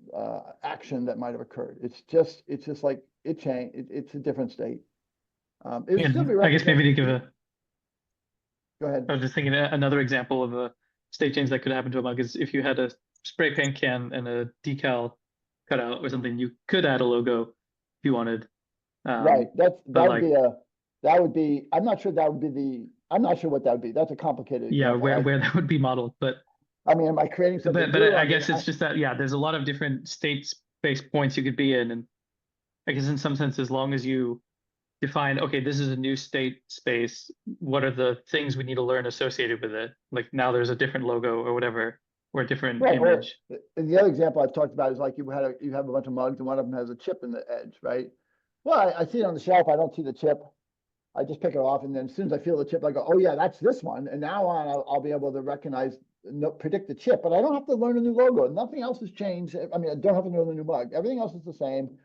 D: action that might have occurred. It's just like it changed. It's a different state.
A: I guess maybe to give
D: Go ahead.
A: I was just thinking another example of a state change that could happen to a mug is if you had a spray paint can and a decal cutout or something, you could add a logo if you wanted.
D: Right. That would be. I'm not sure what that would be. That's a complicated.
A: Yeah, where that would be modeled, but.
D: I mean, am I creating something?
A: But I guess it's just that, yeah, there's a lot of different state-based points you could be in. And I guess in some sense, as long as you define, okay, this is a new state space, what are the things we need to learn associated with it? Like now there's a different logo or whatever. or a different
D: Right, or
A: image.
D: and the other example I've talked about is like you have a bunch of mugs and one of them has a chip in the edge, right? Well, I see it on the shelf, I don't see the chip. I just pick it off, and then as soon as I feel the chip, I go, oh yeah, that's this one. And now on, I'll be able to recognize, predict the chip, but I don't have to learn a new logo. Nothing else has changed. I mean, I don't have to learn a new mug. Everything else is the same.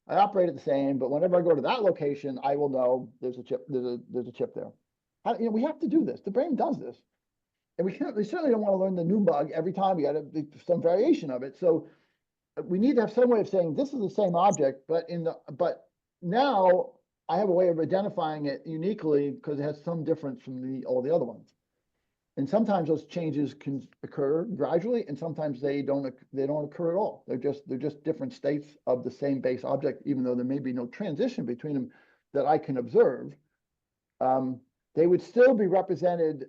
D: I operate it the same, but whenever I go to that location, I will know there's a chip. There's a chip there. We have to do this. The brain does this, and we certainly don't want to learn the new mug every time. We got to be some variation of it. So we need to have some way of saying this is the same object, but now I have a way of identifying it uniquely because it has some difference from all the other ones. And sometimes those changes can occur gradually, and sometimes they don't occur at all. They're just different states of the same base object, even though there may be no transition between them that I can observe. They would still be represented.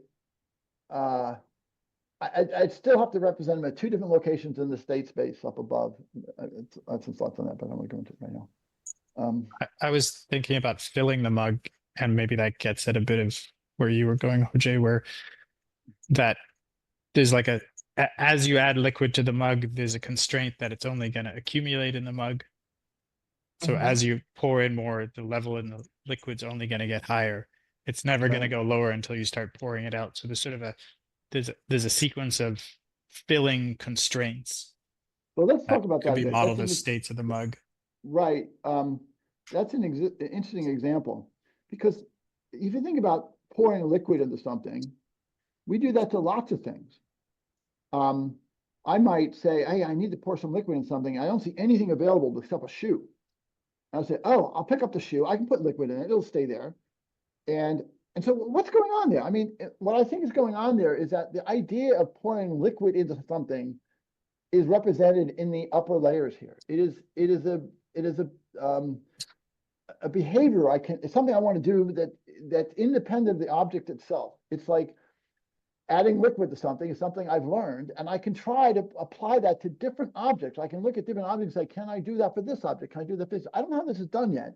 D: I'd still have to represent them at two different locations in the state space up above. I have some thoughts on that, but I'm not going to go into it right now.
F: I was thinking about filling the mug, and maybe that gets at a bit of where you were going, OJ, where that there's like as you add liquid to the mug, there's a constraint that it's only going to accumulate in the mug. So as you pour in more, the level in the liquid's only going to get higher. It's never going to go lower until you start pouring it out. So there's sort of there's a sequence of filling constraints.
D: Well, let's talk about
F: could
D: that.
F: be modeled as states of the mug.
D: Right. That's an interesting example, because if you think about pouring liquid into something, we do that to lots of things. I might say, hey, I need to pour some liquid in something. I don't see anything available except a shoe. I'll say, oh, I'll pick up the shoe. I can put liquid in it. It'll stay there. And so what's going on there? I mean, what I think is going on there is that the idea of pouring liquid into something is represented in the upper layers here. It is a behavior it's something I want to do that's independent of the object itself. It's like adding liquid to something is something I've learned, and I can try to apply that to different objects. I can look at different objects and say, can I do that for this object? Can I do that for this? I don't know how this is done yet,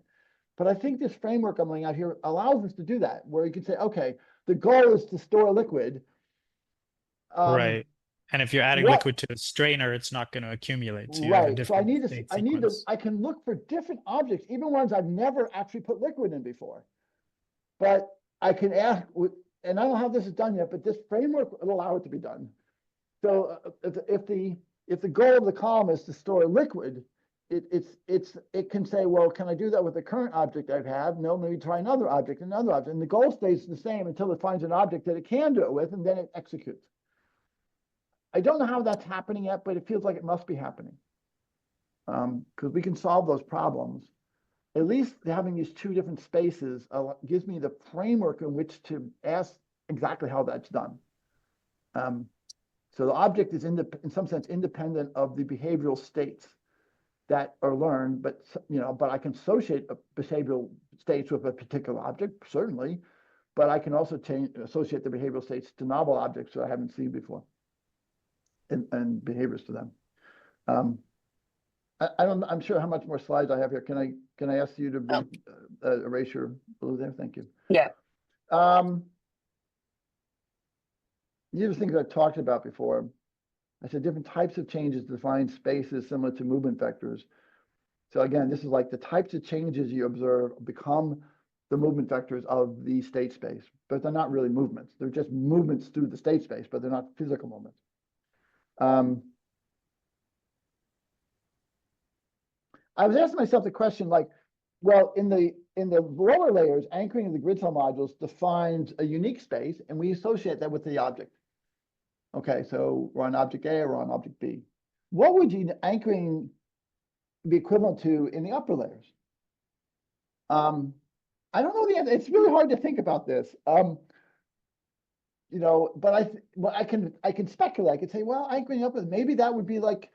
D: but I think this framework I'm laying out here allows us to do that, where you can say, okay, the goal is to store liquid.
F: Right. And if you're adding liquid to a strainer, it's not going to accumulate. So you have a different
D: I can look for different objects, even ones I've never actually put liquid in before. But I can ask, and I don't know how this is done yet, but this framework will allow it to be done. So if the goal of the column is to store liquid, it can say, well, can I do that with the current object I have? No, maybe try another object, and the goal stays the same until it finds an object that it can do it with, and then it executes. I don't know how that's happening yet, but it feels like it must be happening, because we can solve those problems. At least having these two different spaces gives me the framework in which to ask exactly how that's done. So the object is in some sense independent of the behavioral states that are learned, but I can associate behavioral states with a particular object, certainly, but I can also associate the behavioral states to novel objects that I haven't seen before, and behaviors to them. I'm sure how much more slides I have here. Can I ask you to erase your blue there? Thank you.
E: Yeah.
D: These are things I've talked about before. I said different types of changes define spaces similar to movement vectors. So again, this is like the types of changes you observe become the movement vectors of the state space, but they're not really movements. They're just movements through the state space, but they're not physical movements. I was asking myself the question, like, well, in the lower layers, anchoring of the grid cell modules defines a unique space, and we associate that with the object. Okay, so we're on object A or we're on object B. What would anchoring be equivalent to in the upper layers? I don't know the answer. It's really hard to think about this. But I can speculate. I can say, well, anchoring up, maybe that would be like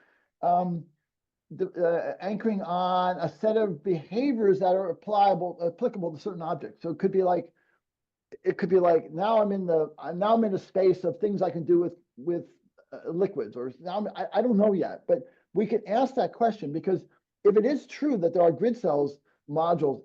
D: anchoring on a set of behaviors that are applicable to certain objects. So it could be like now I'm in a space of things I can do with liquids, or now I don't know yet, but we can ask that question, because if it is true that there are grid cell-like modules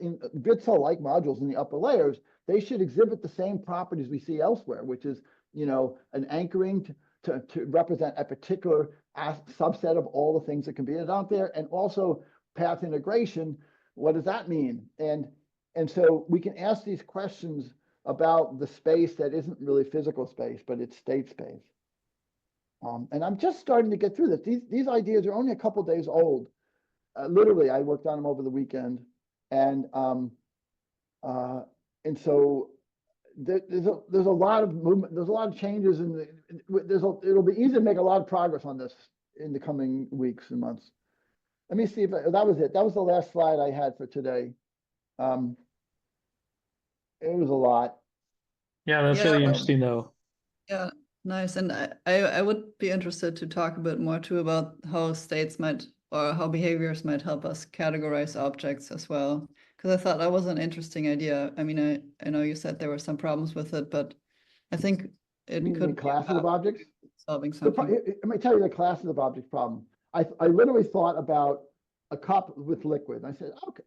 D: in the upper layers, they should exhibit the same properties we see elsewhere, which is an anchoring to represent a particular subset of all the things that can be out there, and also path integration. What does that mean? And so we can ask these questions about the space that isn't really physical space, but it's state space. And I'm just starting to get through this. These ideas are only a couple days old. Literally, I worked on them over the weekend, and so there's a lot of movement. There's a lot of changes, and it'll be easy to make a lot of progress on this in the coming weeks and months. Let me see if that was it. That was the last slide I had for today. It was a lot.
A: Yeah, that's
C: Yeah.
A: really interesting though.
C: Yeah, nice. And I would be interested to talk a bit more too about how states might, or how behaviors might help us categorize objects as well. Because I thought that was an interesting idea. I mean, I know you said there were some problems with it, but I think it
D: You
C: could
D: mean
C: be
D: classes of
C: about
D: objects?
C: solving something.
D: Let me tell you the classes of objects problem. I literally thought about a cup with liquid. I said, okay,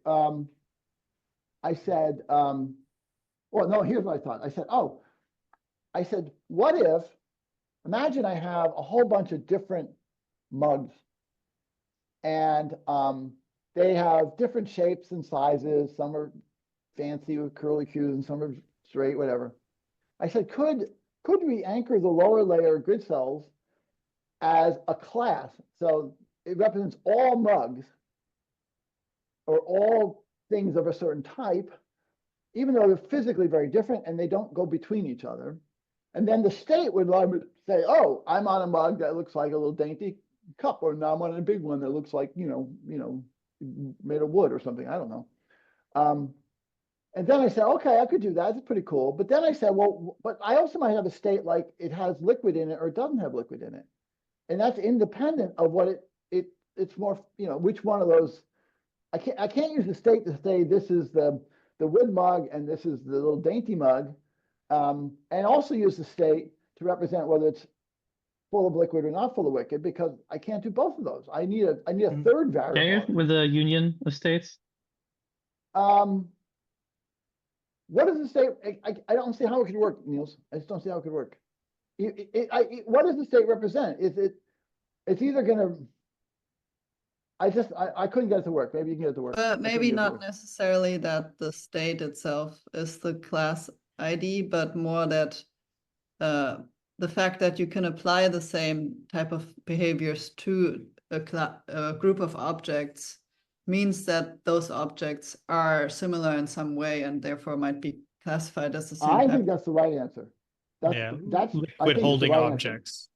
D: well, no, here's what I thought. I said, what if, imagine I have a whole bunch of different mugs, and they have different shapes and sizes. Some are fancy with curly cues and some are straight, whatever. I said, could we anchor the lower layer grid cells as a class? So it represents all mugs or all things of a certain type, even though they're physically very different and they don't go between each other. And then the state would say, oh, I'm on a mug that looks like a little dainty cup, or now I'm on a big one that looks like, you know, made of wood or something. I don't know. And then I said, okay, I could do that. It's pretty cool. But then I said, well, but I also might have a state like it has liquid in it or it doesn't have liquid in it. And that's independent of what it's more, you know, which one of those. I can't use the state to say this is the wood mug and this is the little dainty mug, and also use the state to represent whether it's full of liquid or not full of liquid, because I can't do both of those. I need a third
A: Can
D: variable.
A: you with the union of states?
D: What does the state? I don't see how it could work, Niels. I just don't see how it could work. What does the state represent? It's either going to. I couldn't get it to work. Maybe you can get it to work.
C: Maybe not necessarily that the state itself is the class ID, but more that the fact that you can apply the same type of behaviors to a group of objects means that those objects are similar in some way and therefore might be classified as the same
D: I
C: type.
D: think that's the right answer. That's I
F: liquid
D: think
F: holding
D: right
F: objects.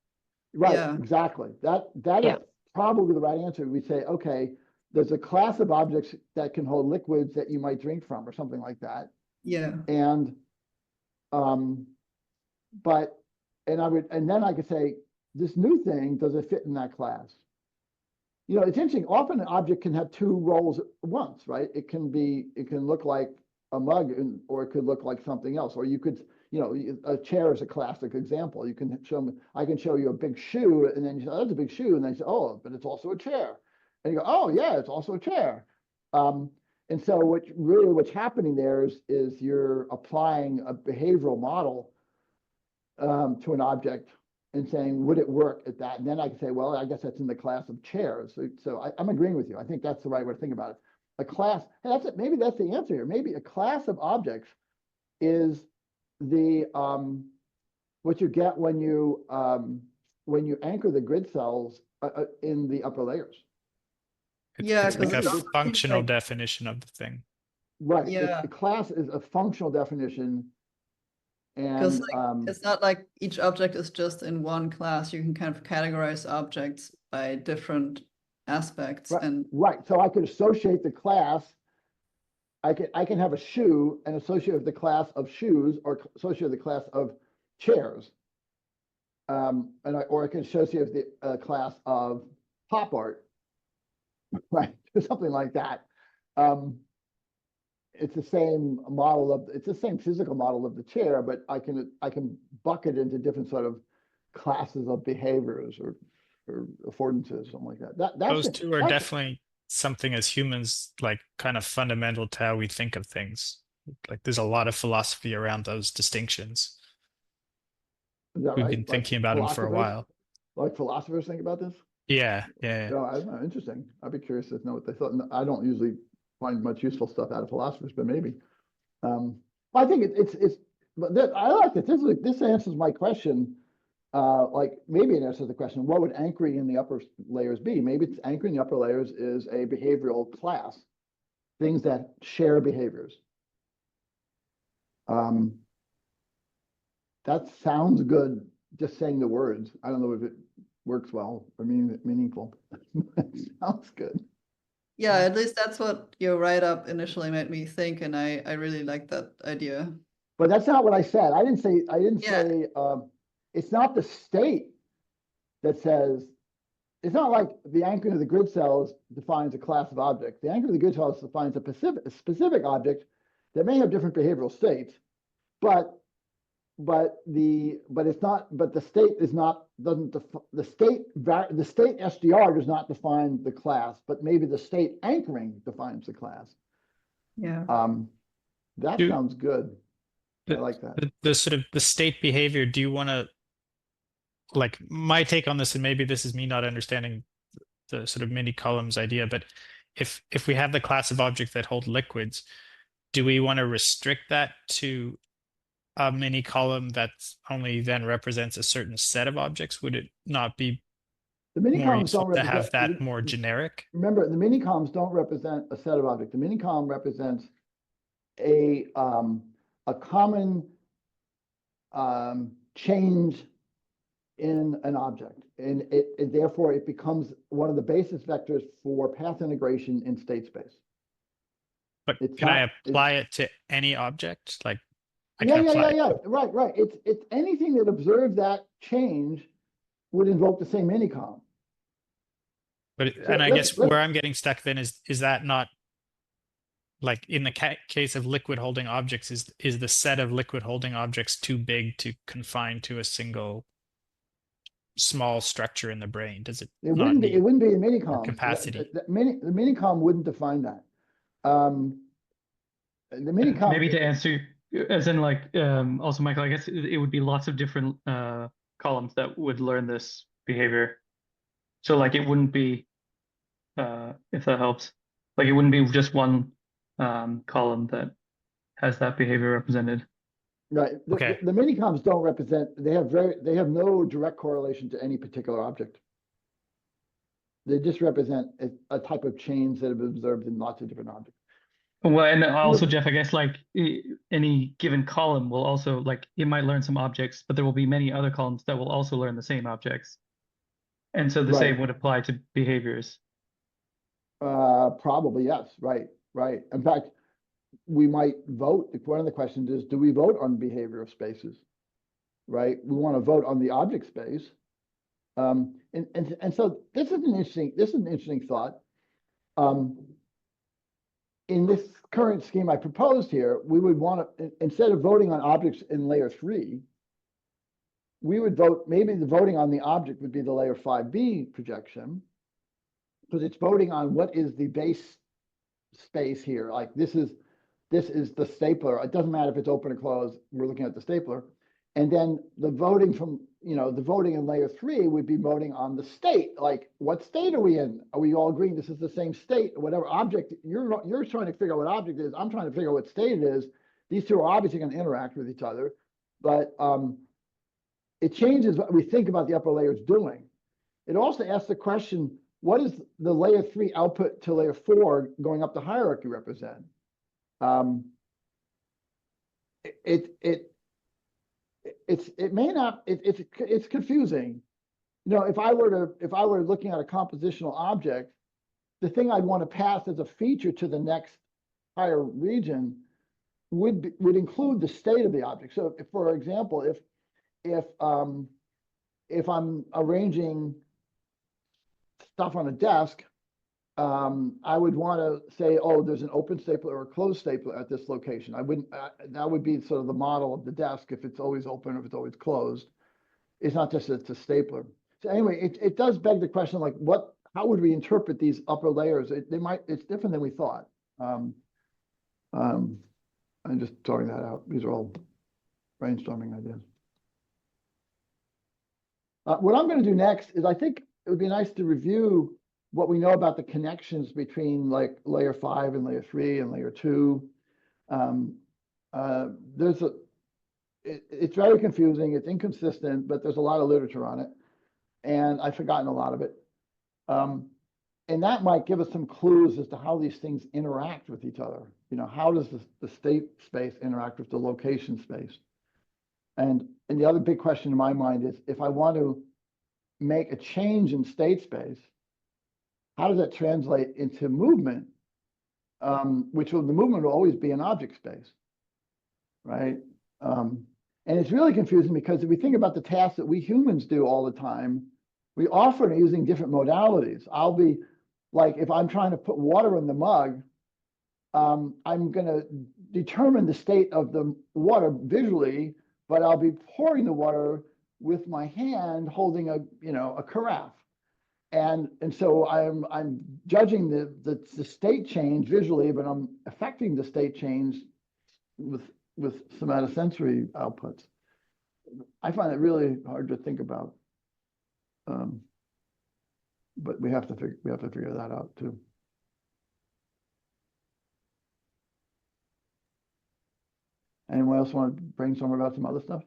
D: Answer. Right,
C: Yeah.
D: exactly. That
E: Yeah.
D: is probably the right answer. We say, okay, there's a class of objects that can hold liquids that you might drink from or something like that.
C: Yeah.
D: And and then I could say, this new thing, does it fit in that class? You know, it's interesting. Often an object can have two roles at once, right? It can look like a mug, or it could look like something else. Or you could, you know, a chair is a classic example. You can show me, I can show you a big shoe, and then you say, oh, that's a big shoe, and then you say, oh, but it's also a chair. And you go, oh yeah, it's also a chair. And so what's happening there is you're applying a behavioral model to an object and saying, would it work at that? And then I can say, well, I guess that's in the class of chairs. So I'm agreeing with you. I think that's the right way to think about it. A class, hey, that's it. Maybe that's the answer here. Maybe a class of objects is the what you get when you anchor the grid cells in the upper layers.
F: It's like a
C: 'cause it
F: functional
C: like-
F: definition of the thing.
D: Right.
C: Yeah.
D: The class is a functional definition.
C: Because
D: And
C: it's not like each object is just in one class. You can kind of categorize objects by different aspects.
D: Right.
C: And
D: right. So I could associate the class. I can have a shoe and associate with the class of shoes, or associate with the class of chairs. Or I can associate with the class of pop art. Right. Something like that. It's the same it's the same physical model of the chair, but I can bucket into different sort of classes of behaviors or affordances, something like that.
F: Those two are definitely something as humans, like kind of fundamental to how we think of things. Like there's a lot of philosophy around those distinctions.
D: Is that
F: we've
D: right?
F: been
D: Like
F: thinking about them for a
D: philosophers?
F: while.
D: Like philosophers think about this?
F: Yeah, yeah, yeah.
D: No, I don't know. Interesting. I'd be curious to know what they thought. I don't usually find much useful stuff out of philosophers, but maybe. I think but I like this. This answers my question. Like maybe it answers the question, what would anchoring in the upper layers be? Maybe it's anchoring in the upper layers is a behavioral class, things that share behaviors. That sounds good, just saying the words. I don't know if it works well or meaningful. It sounds good.
C: Yeah, at least that's what your write-up initially made me think, and I really like that idea.
D: But that's not what I said. I didn't
C: Yeah.
D: say, it's not the state that says, it's not like the anchoring of the grid cells defines a class of objects. The anchoring of the grid cells defines a specific object that may have different behavioral states, but it's not, but the state is not, the state SDR does not define the class, but maybe the state anchoring defines the class.
C: Yeah.
D: That
F: Do-
D: sounds good. I like that.
F: The sort of the state behavior, do you want to, like, my take on this, and maybe this is me not understanding the sort of mini columns idea, but if we have the class of objects that hold liquids, do we want to restrict that to a mini column that only then represents a certain set of objects? Would it not be
D: The mini
F: more
D: columns
F: useful
D: don't
F: to have
D: represent,
F: that more generic?
D: remember, the mini columns don't represent a set of objects. The mini column represents a common change in an object, and therefore it becomes one of the basis vectors for path integration in state space.
F: But
D: It's
F: can I
D: not-
F: apply it to any object? Like, I
D: Yeah,
F: can
D: yeah,
F: apply
D: yeah, yeah. Right. It's anything that observes that change would invoke the same mini column.
F: But
D: So
F: and I
D: let's-
F: guess where I'm getting stuck then is that not, like, in the case of liquid holding objects, is the set of liquid holding objects too big to confine to a single small structure in the brain? Does it
D: It
F: not
D: wouldn't be.
F: need
D: It wouldn't be a mini column.
F: capacity?
D: The mini column wouldn't define that. The mini column.
A: Maybe to answer, as in like, also Michael, I guess it would be lots of different columns that would learn this behavior. So like it wouldn't be, if that helps, like it wouldn't be just one column that has that behavior represented.
D: Right.
F: Okay.
D: The mini columns don't represent. They have no direct correlation to any particular object. They just represent a type of change that have been observed in lots of different objects.
A: Well, and also Jeff, I guess like any given column will also, like, it might learn some objects, but there will be many other columns that will also learn the same objects. And so the same would apply to behaviors.
D: Probably, yes. Right. In fact, we might vote. One of the questions is, do we vote on behavior of spaces? Right. We want to vote on the object space. And so this is an interesting thought. In this current scheme I proposed here, we would want to, instead of voting on objects in layer 3, we would vote, maybe the voting on the object would be the layer 5B projection, because it's voting on what is the base space here. Like this is the stapler. It doesn't matter if it's open or closed, we're looking at the stapler. And then the voting from, the voting in layer 3 would be voting on the state. Like, what state are we in? Are we all agreeing this is the same state? Whatever object, you're trying to figure out what object it is. I'm trying to figure out what state it is. These two are obviously going to interact with each other, but it changes what we think about the upper layers doing. It also asks the question, what does the layer 3 output to layer 4 going up the hierarchy represent? It may not, it's confusing. If I were looking at a compositional object, the thing I'd want to pass as a feature to the next higher region would include the state of the object. So if, for example, if I'm arranging stuff on a desk, I would want to say, oh, there's an open stapler or a closed stapler at this location. I wouldn't, that would be sort of the model of the desk, if it's always open or if it's always closed. It's not just it's a stapler. So anyway, it does beg the question, like, how would we interpret these upper layers? It's different than we thought. I'm just throwing that out. These are all brainstorming ideas. What I'm going to do next is I think it would be nice to review what we know about the connections between like layer 5 and layer 3 and layer 2. There's it's very confusing, it's inconsistent, but there's a lot of literature on it, and I've forgotten a lot of it. And that might give us some clues as to how these things interact with each other. You know, how does the state space interact with the location space? And the other big question in my mind is, if I want to make a change in state space, how does that translate into movement? The movement will always be an object space, right? And it's really confusing because if we think about the tasks that we humans do all the time, we often are using different modalities. I'll be like, if I'm trying to put water in the mug, I'm going to determine the state of the water visually, but I'll be pouring the water with my hand holding a carafe. And so I'm judging the state change visually, but I'm affecting the state change with somatosensory outputs. I find it really hard to think about, but we have to figure that out too. Anyone else want to brainstorm about some other stuff?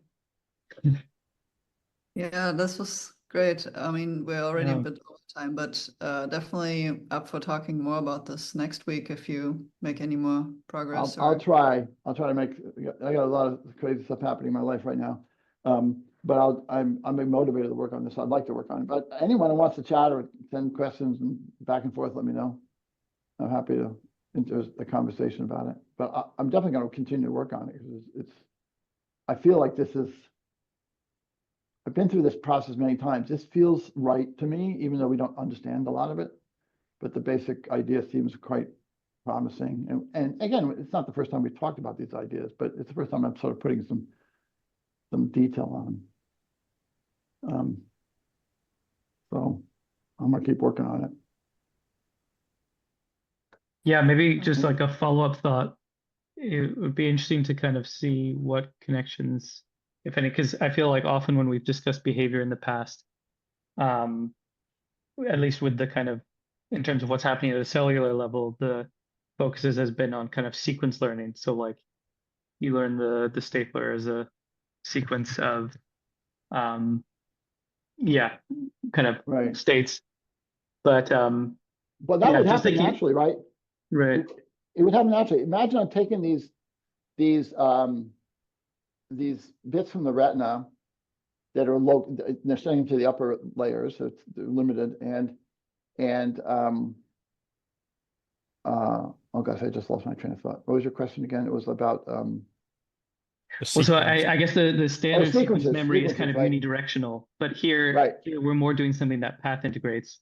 C: Yeah, this was great. I mean, we're already a
A: Yeah.
C: bit over time, but definitely up for talking more about this next week if you make any more progress.
D: I'll try to make. I got a lot of crazy stuff happening in my life right now, but I'm motivated to work on this. I'd like to work on it. But anyone who wants to chat or send questions and back and forth, let me know. I'm happy to enter a conversation about it. But I'm definitely going to continue to work on it because I feel like this is. I've been through this process many times. This feels right to me, even though we don't understand a lot of it. But the basic idea seems quite promising. And again, it's not the first time we've talked about these ideas, but it's the first time I'm sort of putting some detail on them. So I'm gonna keep working on it.
A: Yeah, maybe just like a follow-up thought. It would be interesting to kind of see what connections, if any, because I feel like often when we've discussed behavior in the past, at least with the kind of, in terms of what's happening at a cellular level, the focuses has been on kind of sequence learning. So like you learn the stapler as a sequence of, yeah, kind of
D: Right.
A: states. But
D: But that
A: yeah,
D: would
A: just
D: happen
A: thinking,
D: naturally, right?
A: right?
D: It would happen naturally. Imagine I'm taking these bits from the retina that are low, they're sending to the upper layers, so they're limited, and oh gosh, I just lost my train of thought. What was your question again? It was about
F: The
A: Well, so
F: sequence.
A: I guess the standard sequence
D: sequences,
A: memory is kind of
D: right.
A: unidirectional, but here,
D: Right.
A: here we're more doing something that path integrates.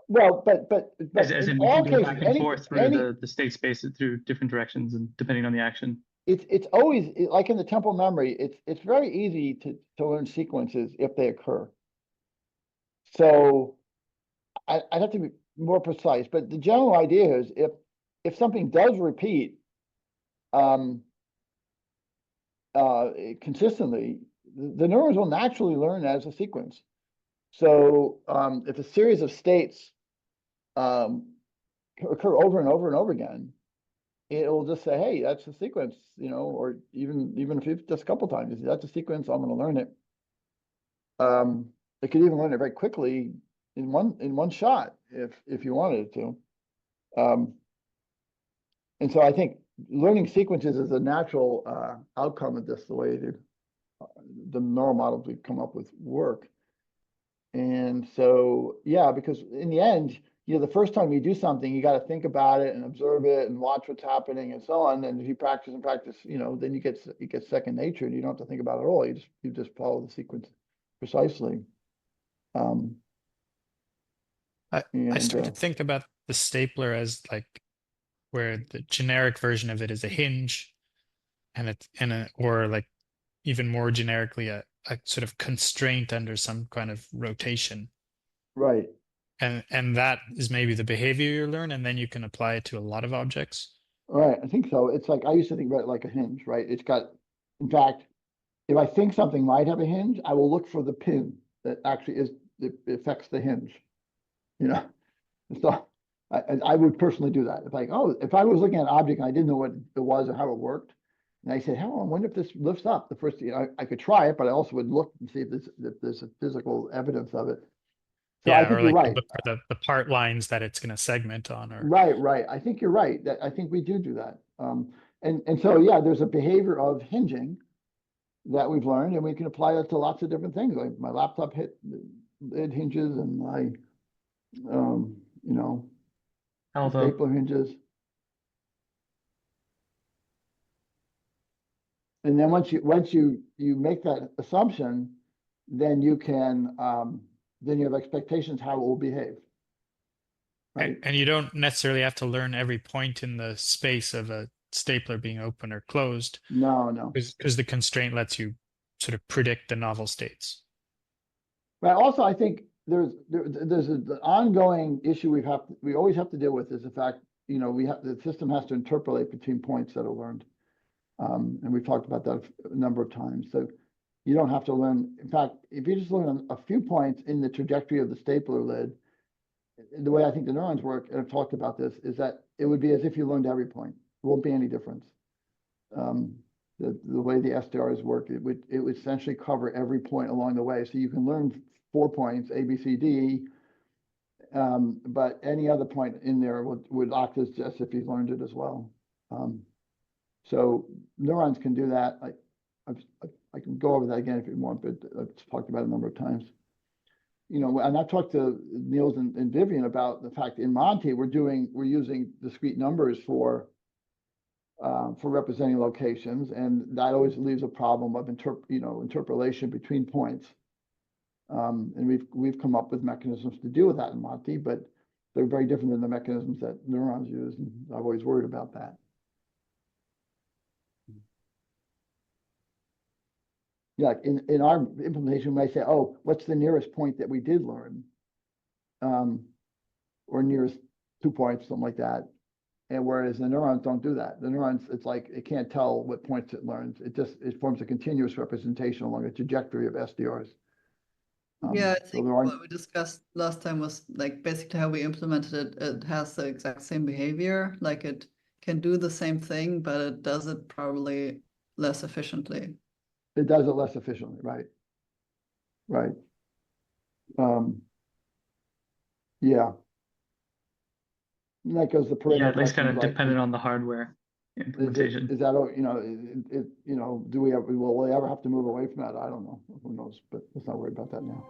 D: Well, but
A: As
D: in
A: in we
D: all
A: can go
D: cases,
A: back and forth through the state space through different directions and depending on the action.
D: it's always like in the temporal memory. It's very easy to learn sequences if they occur. So I'd have to be more precise, but the general idea is if something does repeat consistently, the neurons will naturally learn as a sequence. So if a series of states occur over and over and over again, it'll just say, hey, that's a sequence, or even if it's just a couple times, that's a sequence, I'm going to learn it. It could even learn it very quickly in one shot if you wanted it to. And so I think learning sequences is a natural outcome of this, the way the neural models we come up with work. And so, yeah, because in the end, the first time you do something, you got to think about it and observe it and watch what's happening and so on. And if you practice and practice, then you get second nature and you don't have to think about it at all. You just follow the sequence precisely.
F: I start to think about the stapler as like where the generic version of it is a hinge, and it's or like even more generically a sort of constraint under some kind of rotation.
D: Right.
F: And that is maybe the behavior you learn, and then you can apply it to a lot of objects.
D: Right, I think so. It's like I used to think about it like a hinge, right? It's got, in fact, if I think something might have a hinge, I will look for the pin that actually it affects the hinge. You know, so I would personally do that. If if I was looking at an object and I didn't know what it was or how it worked, and I said, "Hell, I wonder if this lifts up." The first thing I could try it, but I also would look and see if there's a physical evidence of it. So I
F: Yeah,
D: think
F: or
D: you're
F: like
D: right.
F: the part lines that it's going to segment on, or
D: Right. I think you're right. That I think we do that. And so yeah, there's a behavior of hinging that we've learned, and we can apply that to lots of different things. Like my laptop it hinges, and my you know,
A: Elbow.
D: stapler hinges. And then once you make that assumption, then you can then you have expectations how it will behave. Right.
F: and you don't necessarily have to learn every point in the space of a stapler being open or closed,
D: No.
F: because the constraint lets you sort of predict the novel states.
D: But also, I think there's the ongoing issue we always have to deal with is the fact, the system has to interpolate between points that are learned. And we've talked about that a number of times. So you don't have to learn. In fact, if you just learn a few points in the trajectory of the stapler lid, the way I think the neurons work, and I've talked about this, is that it would be as if you learned every point. There won't be any difference. The way the SDRs work, it would essentially cover every point along the way. So you can learn 4 points, A, B, C, D, but any other point in there would act as just if you've learned it as well. So neurons can do that. I can go over that again if you want, but I've talked about it a number of times. And I've talked to Niels and Vivian about the fact in Monty we're using discrete numbers for representing locations, and that always leaves a problem of interpolation between points. And we've come up with mechanisms to deal with that in Monty, but they're very different than the mechanisms that neurons use, and I've always worried about that. Yeah, like in our implementation, we might say, "Oh, what's the nearest point that we did learn?" Or nearest 2 points, something like that. And whereas the neurons don't do that. The neurons, it's like it can't tell what points it learns. It forms a continuous representation along a trajectory of SDRs.
C: Yeah, I
D: so
C: think
D: there are
C: what we discussed last time was like basically how we implemented it. It has the exact same behavior, like it can do the same thing, but it does it probably less efficiently.
D: It does it less efficiently, right? Right. Yeah. And that goes to
A: Yeah,
D: perennial
A: at least kind
D: questions
A: of
D: like,
A: dependent on the hardware implementation.
D: is that, do will we ever have to move away from that? I don't know. Who knows? But let's not worry about that now.